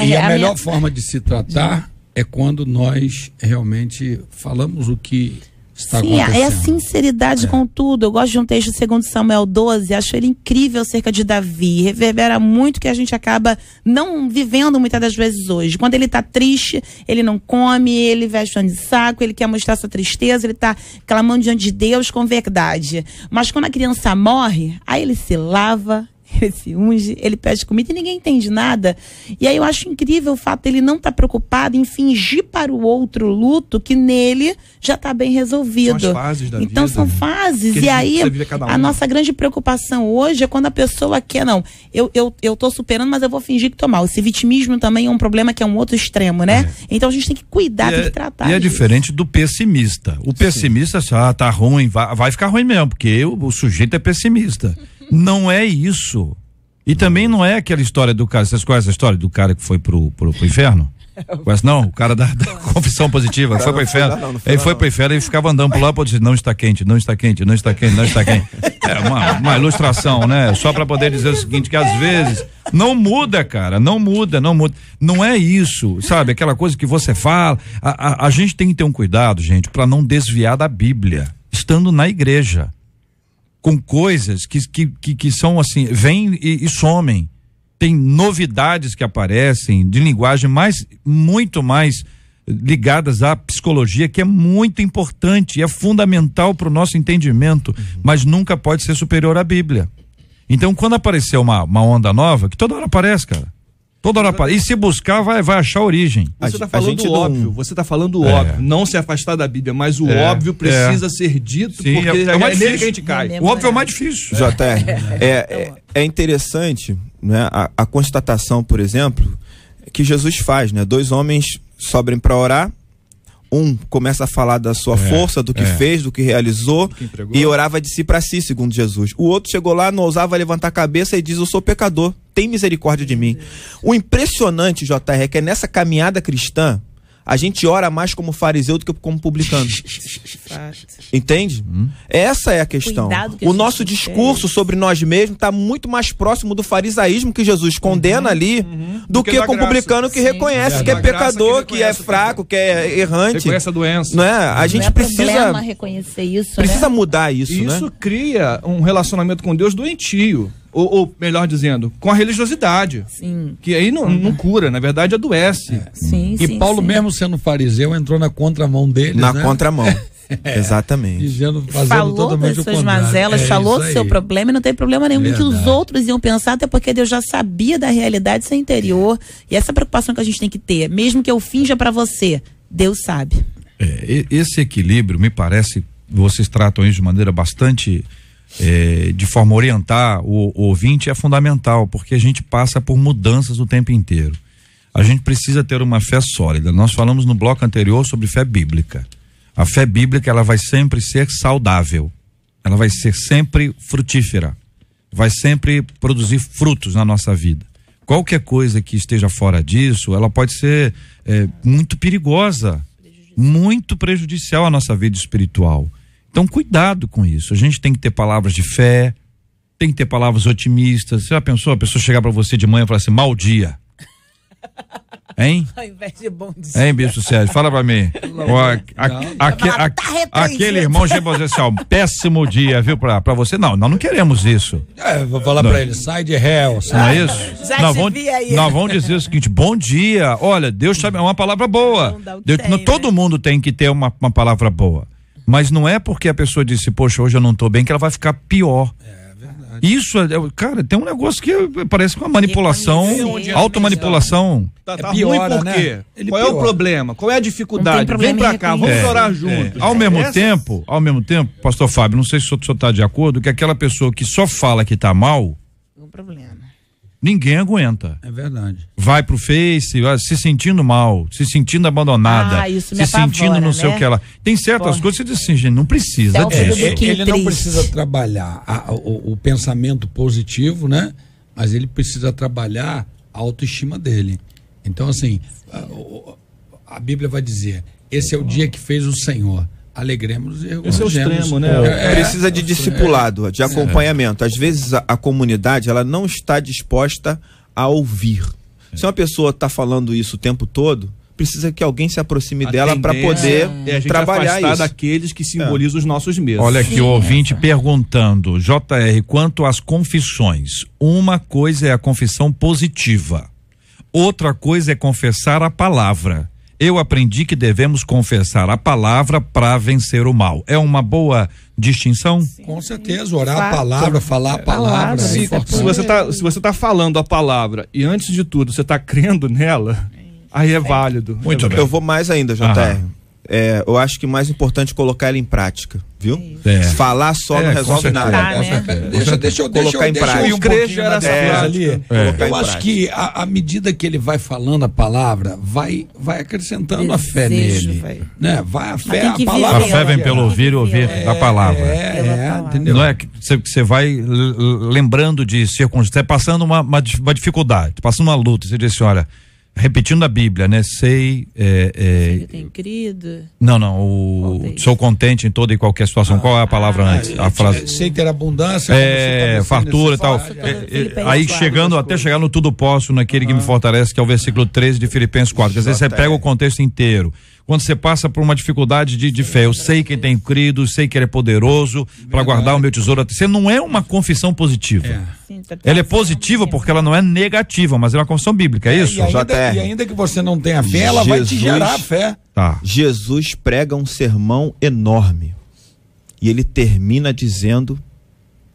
E a melhor forma de se tratar é quando nós realmente falamos o que está acontecendo. É a sinceridade com tudo. Eu gosto de um texto de 2 Samuel 12, acho ele incrível acerca de Davi. Reverbera muito que a gente acaba não vivendo muitas das vezes hoje. Quando ele tá triste, ele não come, ele veste de saco, ele quer mostrar sua tristeza, ele tá clamando diante de Deus com verdade. Mas quando a criança morre, aí ele se lava, ele se unge, ele pede comida e ninguém entende nada. E aí eu acho incrível o fato dele não estar preocupado em fingir para o outro luto que nele já está bem resolvido. São as fases da então vida, são fases. Que e aí a nossa grande preocupação hoje é quando a pessoa quer, não, eu tô superando, mas eu vou fingir que tô mal. Esse vitimismo também é um problema que é um outro extremo, né? Então a gente tem que cuidar, tem que tratar. E é diferente do pessimista. O pessimista, tá ruim, vai ficar ruim mesmo, porque o sujeito é pessimista. Não é isso. E também não é aquela história do cara. Vocês conhecem a história do cara que foi pro inferno? Conhece não? O cara da confissão positiva foi pro inferno. Ele foi pro inferno e ficava andando pro lado e disse: não está quente, não está quente, não está quente, não está quente. É uma ilustração, né? Só para poder dizer o seguinte: que às vezes não muda, cara, não muda. Não é isso, sabe? Aquela coisa que você fala. A gente tem que ter um cuidado, gente, para não desviar da Bíblia, estando na igreja. Com coisas que são assim, vêm e somem. Tem novidades que aparecem de linguagem muito mais ligadas à psicologia, que é muito importante, é fundamental para o nosso entendimento, mas nunca pode ser superior à Bíblia. Então, quando aparecer uma onda nova, que toda hora aparece, cara. Toda hora aparece. E se buscar, vai achar a origem. Você está falando o óbvio, você está falando o óbvio. Não se afastar da Bíblia, mas o óbvio precisa ser dito, sim, porque é nele que a gente cai. O óbvio é o mais difícil. JR, é interessante, né, a constatação, por exemplo, que Jesus faz, né? 2 homens sobem para orar, um começa a falar da sua força, do que fez, do que realizou, e orava de si para si, segundo Jesus. O outro chegou lá, não ousava levantar a cabeça e diz: eu sou pecador, tem misericórdia de mim. O impressionante, JR, é que nessa caminhada cristã, a gente ora mais como fariseu do que como publicano. Entende? Essa é a questão. O nosso discurso sobre nós mesmos está muito mais próximo do farisaísmo que Jesus condena ali do que com o publicano que reconhece que é pecador, que é fraco, que é errante. Reconhece a doença. Não é? A gente precisa reconhecer isso, precisa mudar isso, né? Isso cria um relacionamento com Deus doentio. Ou melhor dizendo, com a religiosidade. Sim. Que aí não cura, na verdade adoece. E Paulo, mesmo sendo fariseu, entrou na contramão dele. Na contramão. Exatamente. Falou das suas mazelas, falou do seu problema e não tem problema nenhum que os outros iam pensar, até porque Deus já sabia da realidade do seu interior. E essa preocupação que a gente tem que ter, mesmo que eu finja pra você, Deus sabe. Esse equilíbrio, me parece, vocês tratam isso de maneira bastante de forma a orientar o ouvinte, é fundamental, porque a gente passa por mudanças o tempo inteiro. A gente precisa ter uma fé sólida. Nós falamos no bloco anterior sobre fé bíblica. A fé bíblica, ela vai sempre ser saudável, ela vai ser sempre frutífera, vai sempre produzir frutos na nossa vida. Qualquer coisa que esteja fora disso, ela pode ser muito perigosa, muito prejudicial à nossa vida espiritual. Então, cuidado com isso. A gente tem que ter palavras de fé, tem que ter palavras otimistas. Você já pensou a pessoa chegar para você de manhã e falar assim, mau dia? Hein? Ao invés de bom dia. Hein, bicho Sérgio? Fala pra mim. Aquele irmão chegou a dizer assim, ó, péssimo dia, viu, pra você? Não, nós não queremos isso. Vou falar pra ele, sai de hell. Não é isso? Já Nós vamos dizer o seguinte, bom dia, olha, Deus é uma palavra boa. Todo mundo tem que ter uma palavra boa. Mas não é porque a pessoa disse, poxa, hoje eu não tô bem, que ela vai ficar pior. Isso, cara, tem um negócio que parece uma manipulação, automanipulação. Tá piora, ruim por quê? Né? Qual é o problema? Qual é a dificuldade? Vem pra cá, vamos orar juntos. Ao mesmo tempo, pastor Fábio, não sei se o senhor tá de acordo, que aquela pessoa que só fala que tá mal, Um problema. ninguém aguenta. É verdade. Vai pro Face, se sentindo mal, se sentindo abandonada, isso me se sentindo apavora, não sei né? o que ela. Tem certas coisas que você diz assim, gente, não precisa disso. Ele não precisa trabalhar o pensamento positivo, né? Mas ele precisa trabalhar a autoestima dele. Então, assim, a Bíblia vai dizer: esse é o dia que fez o Senhor. Alegremos e esse é o extremo, né? Precisa de discipulado, de acompanhamento. Às vezes a comunidade ela não está disposta a ouvir. Se uma pessoa está falando isso o tempo todo, precisa que alguém se aproxime dela para poder a gente trabalhar afastar isso. daqueles que simbolizam os nossos medos. Olha aqui o ouvinte perguntando, JR, quanto às confissões, uma coisa é a confissão positiva, outra coisa é confessar a palavra. Eu aprendi que devemos confessar a palavra para vencer o mal. É uma boa distinção? Com certeza, orar a palavra, falar a palavra. Se você tá falando a palavra e antes de tudo você tá crendo nela, aí é válido. Muito bem. Eu vou mais ainda, JR. Eu acho que mais importante colocar ela em prática, viu? Falar só não resolve nada. Deixa eu colocar em prática. E o trecho era essa ali. Eu acho prática. que à medida que ele vai falando a palavra, vai acrescentando a fé nele, né? Vai a fé, a palavra. A fé vem pelo ouvir e ouvir a palavra. Entendeu? Não é que você vai lembrando de circunstâncias, passando uma dificuldade, passando uma luta, você diz assim, olha, repetindo a Bíblia, né? Sei que tem crido. Sou contente em toda e qualquer situação. Qual é a palavra antes? A frase. Sei ter abundância. Fartura e tal. Aí até chegar no tudo posso naquele que me fortalece, que é o versículo 13 de Filipenses 4. Quer dizer, você pega o contexto inteiro. Quando você passa por uma dificuldade de fé, eu sei que tem crido, sei que ele é poderoso para guardar o meu tesouro. Você não é uma confissão positiva. Ela é positiva porque ela não é negativa, mas é uma confissão bíblica, é isso? E ainda que você não tenha fé, ela vai te gerar a fé. Jesus prega um sermão enorme e ele termina dizendo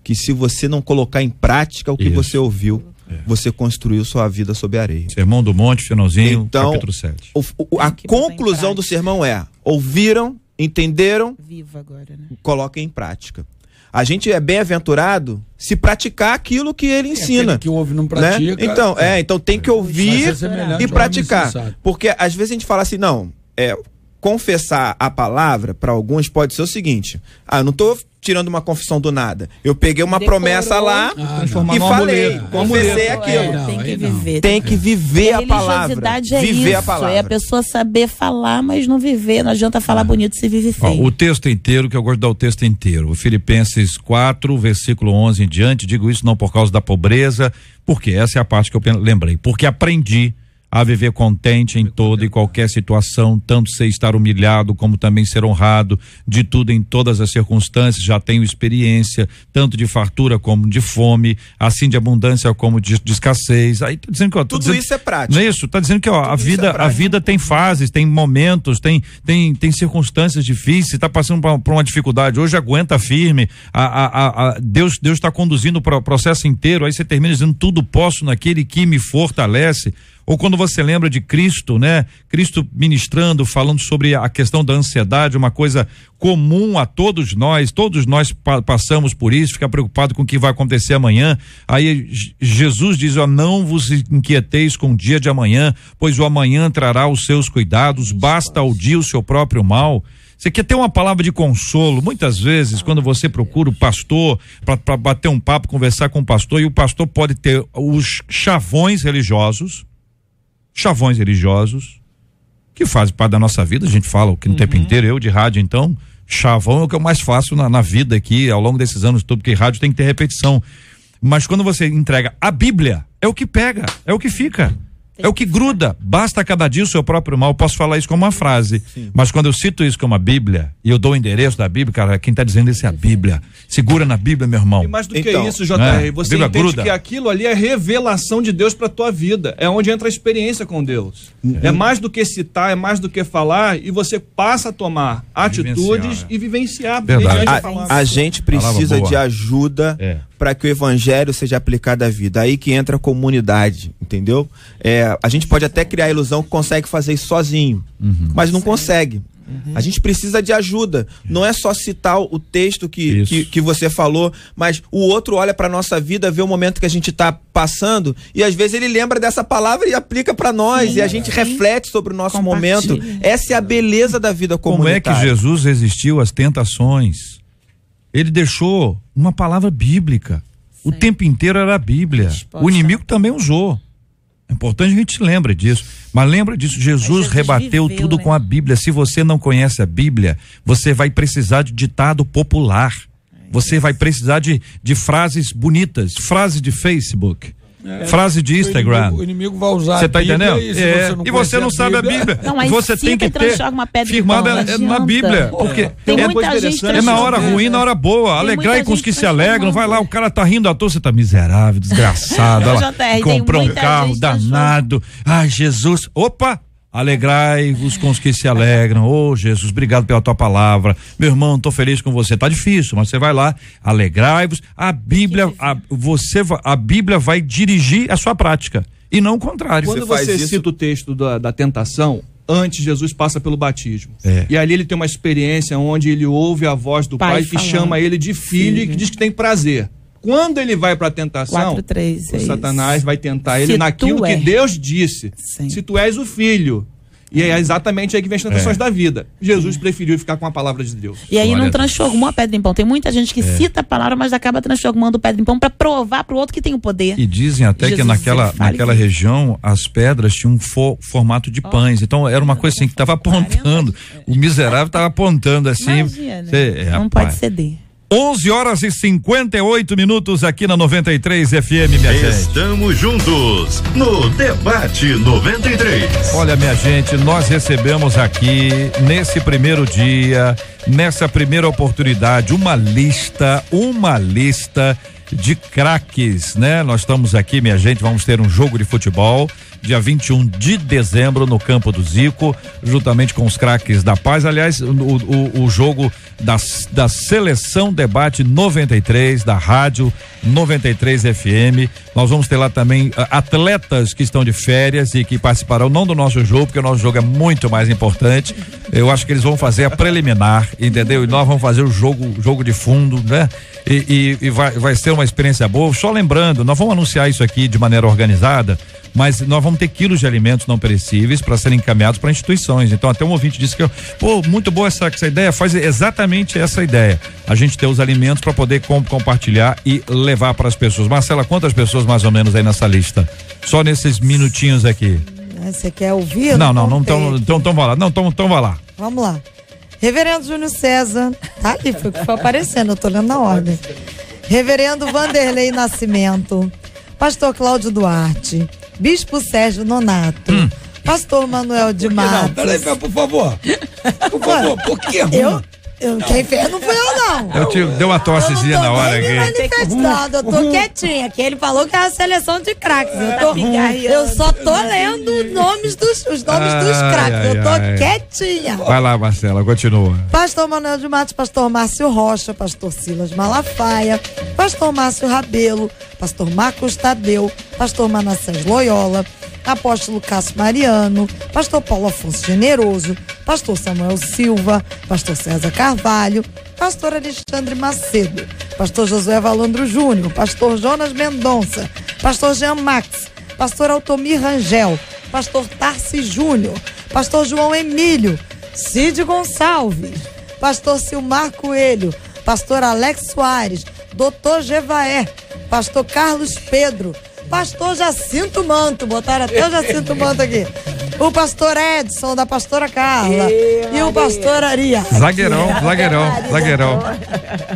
que se você não colocar em prática o que você ouviu, você construiu sua vida sob a areia. Sermão do Monte, finalzinho, então, capítulo 7. A conclusão do sermão é: ouviram, entenderam, viva agora, né? Coloquem em prática. A gente é bem-aventurado se praticar aquilo que ele ensina. Que ouve não pratica. Né? Então tem que ouvir e praticar. Porque às vezes a gente fala assim, confessar a palavra para alguns pode ser o seguinte: eu não estou tirando uma confissão do nada. Eu peguei uma promessa lá e falei, confessei aquilo. Tem que viver. Tem que viver a palavra. Viver a palavra. É a pessoa saber falar, mas não viver. Não adianta falar bonito se vive feio. O texto inteiro, que eu gosto de dar o texto inteiro. O Filipenses 4, versículo 11 em diante. Digo isso não por causa da pobreza, porque essa é a parte que eu lembrei. Porque aprendi a viver contente em toda e qualquer situação, tanto sei estar humilhado como também ser honrado, de tudo em todas as circunstâncias, já tenho experiência, tanto de fartura como de fome, assim de abundância como de escassez. Aí tá dizendo que tudo isso é prático. Não é isso? Tá dizendo que a vida tem fases, tem momentos, tem circunstâncias difíceis, tá passando por uma dificuldade, hoje aguenta firme, Deus está conduzindo o processo inteiro, aí você termina dizendo tudo posso naquele que me fortalece. Ou quando você lembra de Cristo, né? Cristo ministrando, falando sobre a questão da ansiedade, uma coisa comum a todos nós passamos por isso, fica preocupado com o que vai acontecer amanhã. Aí Jesus diz, não vos inquieteis com o dia de amanhã, pois o amanhã trará os seus cuidados, basta ao dia o seu próprio mal. Você quer ter uma palavra de consolo? Muitas vezes, quando você procura o pastor para bater um papo, conversar com o pastor, e o pastor pode ter os chavões religiosos que fazem parte da nossa vida, a gente fala o tempo inteiro, eu de rádio então, chavão é o que eu mais faço na vida aqui, ao longo desses anos todos, porque rádio tem que ter repetição. Mas quando você entrega a Bíblia, é o que pega, é o que fica. É o que gruda, basta cada dia o seu próprio mal. Eu posso falar isso como uma frase, mas quando eu cito isso como a Bíblia e eu dou o endereço da Bíblia, cara, quem está dizendo isso é a Bíblia. Segura na Bíblia, meu irmão. E mais do que isso, JR, você entende gruda. Que aquilo ali é revelação de Deus para tua vida, é onde entra a experiência com Deus. É mais do que citar, é mais do que falar, e você passa a tomar atitudes e vivenciar. A gente precisa de ajuda para que o evangelho seja aplicado à vida. Aí que entra a comunidade, entendeu? A gente pode até criar a ilusão que consegue fazer isso sozinho, mas não consegue. A gente precisa de ajuda. Não é só citar o texto que você falou, mas o outro olha para nossa vida, vê o momento que a gente está passando e às vezes ele lembra dessa palavra e aplica para nós, e a gente reflete sobre o nosso momento. Essa é a beleza da vida comunitária. Como é que Jesus resistiu às tentações? Ele deixou uma palavra bíblica. O tempo inteiro era a Bíblia. O inimigo também usou. É importante que a gente lembre disso. Mas lembra disso, Jesus rebateu tudo com a Bíblia. Se você não conhece a Bíblia, você vai precisar de ditado popular. Você vai precisar de frases bonitas, frases de Facebook. Frase de Instagram. O inimigo vai usar você tá entendendo? E você não sabe a Bíblia. Não, você tem que ter firmada na Bíblia. Porque tem muita gente é na hora ruim, na hora boa. Alegrai com os que se alegram. Vai lá, o cara tá rindo à toa, você tá miserável, desgraçado. Comprou um carro danado. Ai, Jesus. Opa! Alegrai-vos com os que se alegram. Oh, Jesus, obrigado pela tua palavra. Meu irmão, tô feliz com você. Tá difícil, mas você vai lá, alegrai-vos. A Bíblia, a Bíblia vai dirigir a sua prática e não o contrário. Quando você cita o texto da tentação, antes Jesus passa pelo batismo. E ali ele tem uma experiência onde ele ouve a voz do Pai que chama ele de filho e que diz que tem prazer. Quando ele vai para a tentação, o Satanás vai tentar ele naquilo que Deus disse. Se tu és o filho. E é exatamente aí que vem as tentações da vida. Jesus preferiu ficar com a palavra de Deus. E aí não transformou a pedra em pão. Tem muita gente que cita a palavra, mas acaba transformando pedra em pão para provar para o outro que tem o poder. E dizem até que naquela região as pedras tinham um formato de pães. Então era uma coisa assim que estava apontando. O miserável estava apontando assim. Imagina, não pode ceder. 11h58 aqui na 93 FM, minha gente. Estamos juntos no Debate 93. Olha, minha gente, nós recebemos aqui nesse primeiro dia, nessa primeira oportunidade, uma lista de craques, né? Nós estamos aqui, minha gente, vamos ter um jogo de futebol dia 21 de dezembro no Campo do Zico, juntamente com os craques da paz. Aliás, o jogo da Seleção Debate 93, da Rádio 93 FM. Nós vamos ter lá também atletas que estão de férias e que participarão não do nosso jogo, porque o nosso jogo é muito mais importante. Eu acho que eles vão fazer a preliminar, entendeu? E nós vamos fazer o jogo de fundo, né? E vai ser uma experiência boa. Só lembrando, nós vamos anunciar isso aqui de maneira organizada, mas nós vamos ter quilos de alimentos não perecíveis para serem encaminhados para instituições. Então até um ouvinte disse que, muito boa essa ideia, faz exatamente essa ideia. A gente ter os alimentos para poder compartilhar e levar para as pessoas. Marcela, quantas pessoas mais ou menos aí nessa lista? Só nesses minutinhos aqui. Você quer ouvir? Não, então vai lá. Então vai lá. Vamos lá. Reverendo Júnior César, tá ali, foi aparecendo, eu tô lendo na ordem. Reverendo Vanderlei Nascimento, Pastor Cláudio Duarte, Bispo Sérgio Nonato, Pastor Manuel de Matos. Não, peraí, por favor. Por que? Quem fez não foi eu, não. Deu uma tossezinha na hora aqui. Manifestado, eu tô quietinha, que ele falou que é a seleção de craques. Eu só tô lendo os nomes dos craques. Eu tô quietinha. Vai lá, Marcela, continua. Pastor Manuel de Matos, Pastor Márcio Rocha, Pastor Silas Malafaia, Pastor Márcio Rabelo, Pastor Marcos Tadeu, Pastor Manassés Loyola, Apóstolo Cássio Mariano, Pastor Paulo Afonso Generoso, Pastor Samuel Silva, Pastor César Carvalho, Pastor Alexandre Macedo, Pastor Josué Valandro Júnior, Pastor Jonas Mendonça, Pastor Jean Max, Pastor Altomir Rangel, Pastor Tarci Júnior, Pastor João Emílio, Cid Gonçalves, Pastor Silmar Coelho, Pastor Alex Soares, Doutor Gevaé, Pastor Carlos Pedro, Pastor Jacinto Manto, botaram até o Jacinto Manto aqui. o pastor Edson, da pastora Carla, e o pastor Aria. Zagueirão.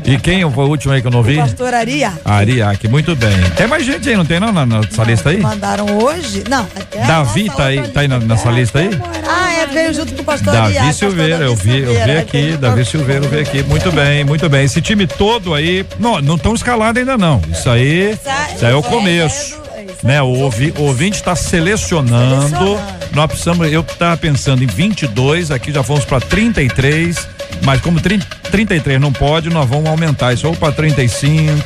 E quem foi o último aí que eu não vi? O pastor Aria. Ariaque, muito bem. Tem mais gente aí, não tem não nessa lista aí? Mandaram hoje? Não, até Davi tá aí nessa lista aí? Veio junto com o pastor Davi Aria. Silveira, eu vi aqui, Davi Silveira, eu vi aqui, muito bem. Esse time todo aí, não estão escalados ainda não, isso aí é o começo, né? O ouvinte está selecionando, nós precisamos, eu estava pensando em 22, aqui já fomos para 33, mas como 33 não pode, nós vamos aumentar isso ou para 35,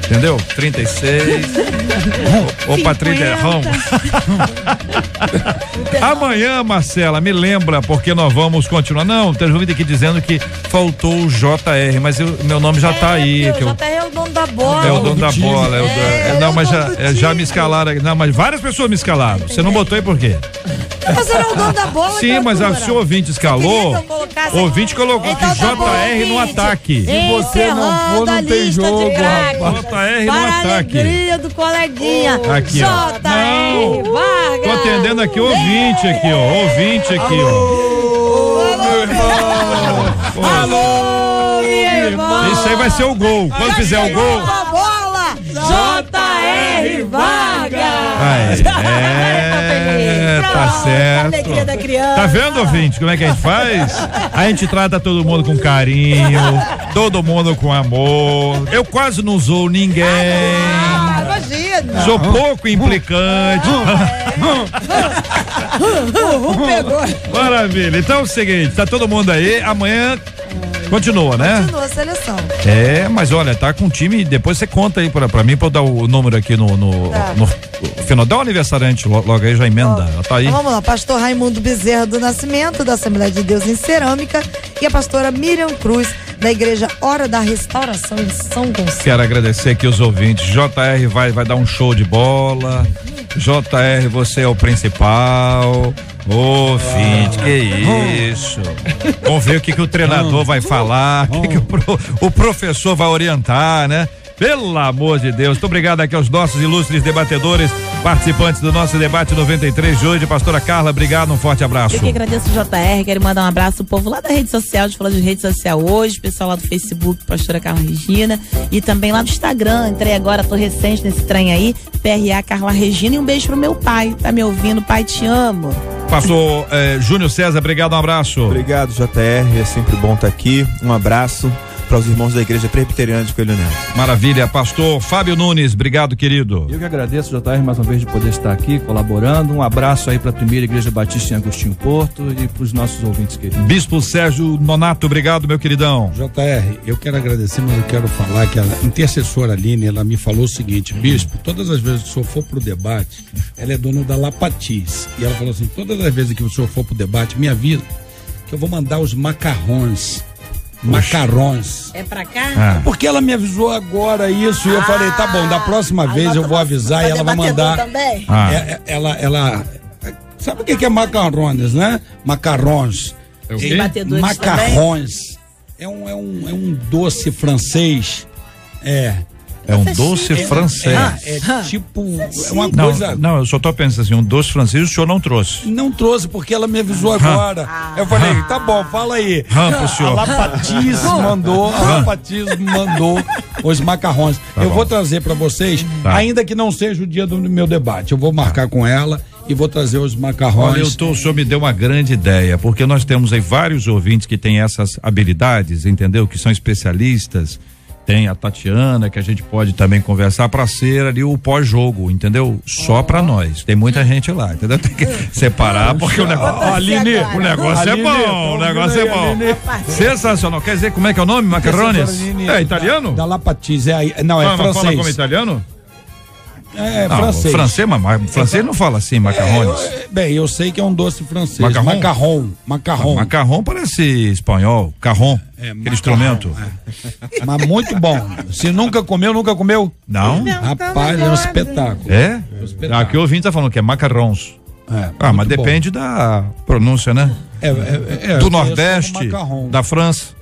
entendeu? 36 ou para 30. Amanhã, Marcela, me lembra, porque nós vamos continuar. Não, tem gente aqui dizendo que faltou o JR, mas meu nome já tá aí. O JR é o dono da bola. É o dono da bola. Não, mas já me escalaram. Não, mas várias pessoas me escalaram. Você não botou aí por quê? Mas ele é o dono da bola. Sim, mas se o ouvinte escalou, o ouvinte colocou que JR no ataque. Se você não for, não tem jogo, rapaz. JR no ataque. Alegria do coleguinha. Aqui, ó. JR Vargas. Tô atendendo aqui ouvinte aqui, ó. Ouvinte aqui, ó. Meu irmão. Alô, meu irmão. Isso aí vai ser o gol. Quando fizer o gol. A bola. JR Vargas. Tá certo. Alegria da criança. Tá vendo, ouvinte, como é que a gente faz? A gente trata todo mundo com carinho, todo mundo com amor. Eu quase não zoo ninguém. Imagina. Sou pouco implicante. Pegou. Maravilha. Então é o seguinte, tá todo mundo aí, amanhã continua, né? Continua a seleção. Mas olha, tá com o time, depois você conta aí pra mim, pra eu dar o número aqui no final. Dá o aniversariante logo aí, já emenda. Tá aí. Então vamos lá, pastor Raimundo Bezerra do Nascimento, da Assembleia de Deus em Cerâmica, e a pastora Miriam Cruz, da Igreja Hora da Restauração em São Gonçalo. Quero agradecer aqui os ouvintes. JR vai dar um show de bola. JR, você é o principal. Ouvinte, que isso? Vamos ver o que o treinador vai falar, o que o professor vai orientar, né? Pelo amor de Deus. Muito obrigado aqui aos nossos ilustres debatedores, participantes do nosso debate 93 de hoje. Pastora Carla, obrigado, um forte abraço. Eu que agradeço o JR, quero mandar um abraço ao povo lá da rede social, de falar de rede social hoje, pessoal lá do Facebook, pastora Carla Regina, e também lá do Instagram, entrei agora, tô recente nesse trem aí, PRA Carla Regina, e um beijo pro meu pai, tá me ouvindo, pai, te amo. Pastor Júnior César, obrigado, um abraço. Obrigado, JR, é sempre bom estar aqui, um abraço para os irmãos da Igreja Presbiteriana de Coelho Neto. Maravilha, pastor Fábio Nunes, obrigado, querido. Eu que agradeço, JR, mais uma vez de poder estar aqui colaborando. Um abraço aí para a primeira Igreja Batista em Agostinho Porto e para os nossos ouvintes queridos. Bispo Sérgio Nonato, obrigado, meu queridão. JR, eu quero agradecer, mas eu quero falar que a intercessora Aline, ela me falou o seguinte: bispo, todas as vezes que o senhor for pro debate, ela é dona da Lapatiz, e ela falou assim: todas as vezes que o senhor for pro debate, me avisa que eu vou mandar os macarrões. Macarrões. É pra cá? Porque ela me avisou agora isso e eu falei, tá bom, da próxima vez eu vou avisar e ela vai mandar. Também? Ela sabe o que é macarrões, né? Macarrões. É o quê? Macarrões. É um doce francês. É um doce francês. Tipo, é uma coisa. Não, eu só tô pensando assim, um doce francês o senhor não trouxe. Não trouxe, porque ela me avisou agora. Eu falei, tá bom, fala aí. Pro senhor. A Lapatiz mandou os macarrões. Eu vou trazer pra vocês, ainda que não seja o dia do meu debate. Eu vou marcar com ela e vou trazer os macarrões. Olha, o senhor me deu uma grande ideia, porque nós temos aí vários ouvintes que têm essas habilidades, entendeu? Que são especialistas. Tem a Tatiana, que a gente pode também conversar para ser ali o pós-jogo, entendeu? Só para nós. Tem muita gente lá, entendeu? Tem que separar, porque o negócio. Aline, o negócio é bom, o negócio é bom. Sensacional. Quer dizer, como é que é o nome? Macarrones? É italiano? Da Lapatiz, não, é francês. Fala como italiano? É francês. Francês não fala assim, macarrones. Bem, eu sei que é um doce francês. Macarrão? Macarrão. Macarrão parece espanhol, carrom, aquele instrumento. Mas muito bom. Se nunca comeu, Não? Rapaz, é um espetáculo. É? Aqui o ouvinte tá falando que é macarrons. Mas depende da pronúncia, né? Do Nordeste, da França.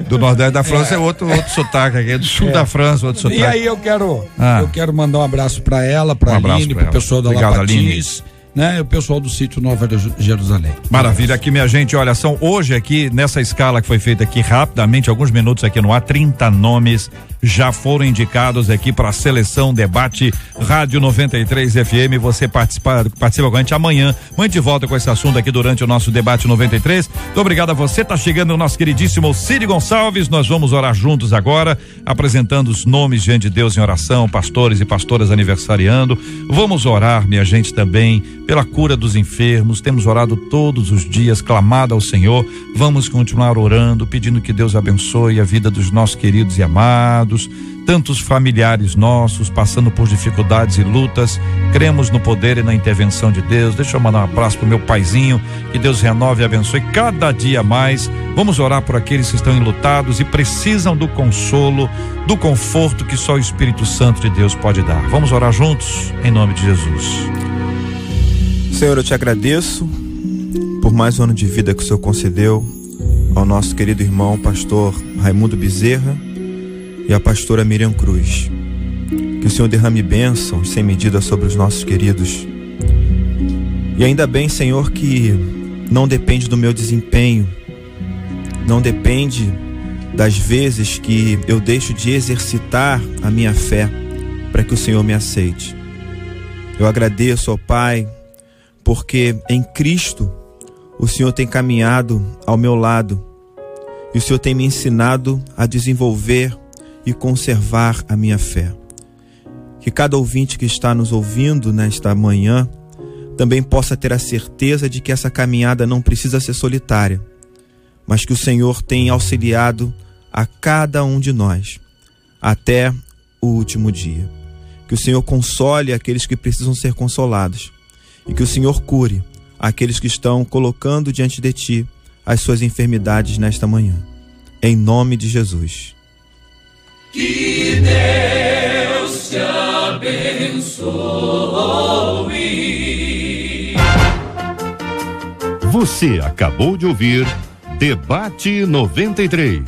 Do Nordeste da França é outro sotaque aqui, do Sul da França, outro sotaque. E aí eu quero mandar um abraço pra ela, pra Aline, pro pessoal da Lapatiz. né? O pessoal do sítio Nova Jerusalém. Maravilha, aqui minha gente, olha, são hoje aqui, nessa escala que foi feita aqui rapidamente, alguns minutos aqui no ar, 30 nomes já foram indicados aqui para a seleção Debate Rádio 93 FM. Você participa com a gente amanhã de volta com esse assunto aqui durante o nosso Debate 93. Muito obrigado a você, tá chegando o nosso queridíssimo Ciro Gonçalves. Nós vamos orar juntos agora, apresentando os nomes diante de Deus em oração, pastores e pastoras aniversariando. Vamos orar, minha gente, também pela cura dos enfermos. Temos orado todos os dias, clamado ao Senhor. Vamos continuar orando, pedindo que Deus abençoe a vida dos nossos queridos e amados, tantos familiares nossos passando por dificuldades e lutas. Cremos no poder e na intervenção de Deus. Deixa eu mandar um abraço pro meu paizinho, que Deus renove e abençoe cada dia mais. Vamos orar por aqueles que estão enlutados e precisam do consolo, do conforto que só o Espírito Santo de Deus pode dar. Vamos orar juntos, em nome de Jesus. Senhor, eu te agradeço por mais um ano de vida que o Senhor concedeu ao nosso querido irmão pastor Raimundo Bezerra e a pastora Miriam Cruz. Que o Senhor derrame bênçãos sem medida sobre os nossos queridos. E ainda bem, Senhor, que não depende do meu desempenho, não depende das vezes que eu deixo de exercitar a minha fé para que o Senhor me aceite. Eu agradeço ao Pai, porque em Cristo o Senhor tem caminhado ao meu lado e o Senhor tem me ensinado a desenvolver e conservar a minha fé. Que cada ouvinte que está nos ouvindo nesta manhã também possa ter a certeza de que essa caminhada não precisa ser solitária, mas que o Senhor tem auxiliado a cada um de nós até o último dia. Que o Senhor console aqueles que precisam ser consolados e que o Senhor cure aqueles que estão colocando diante de Ti as suas enfermidades nesta manhã. Em nome de Jesus. Que Deus te abençoe. Você acabou de ouvir Debate 93.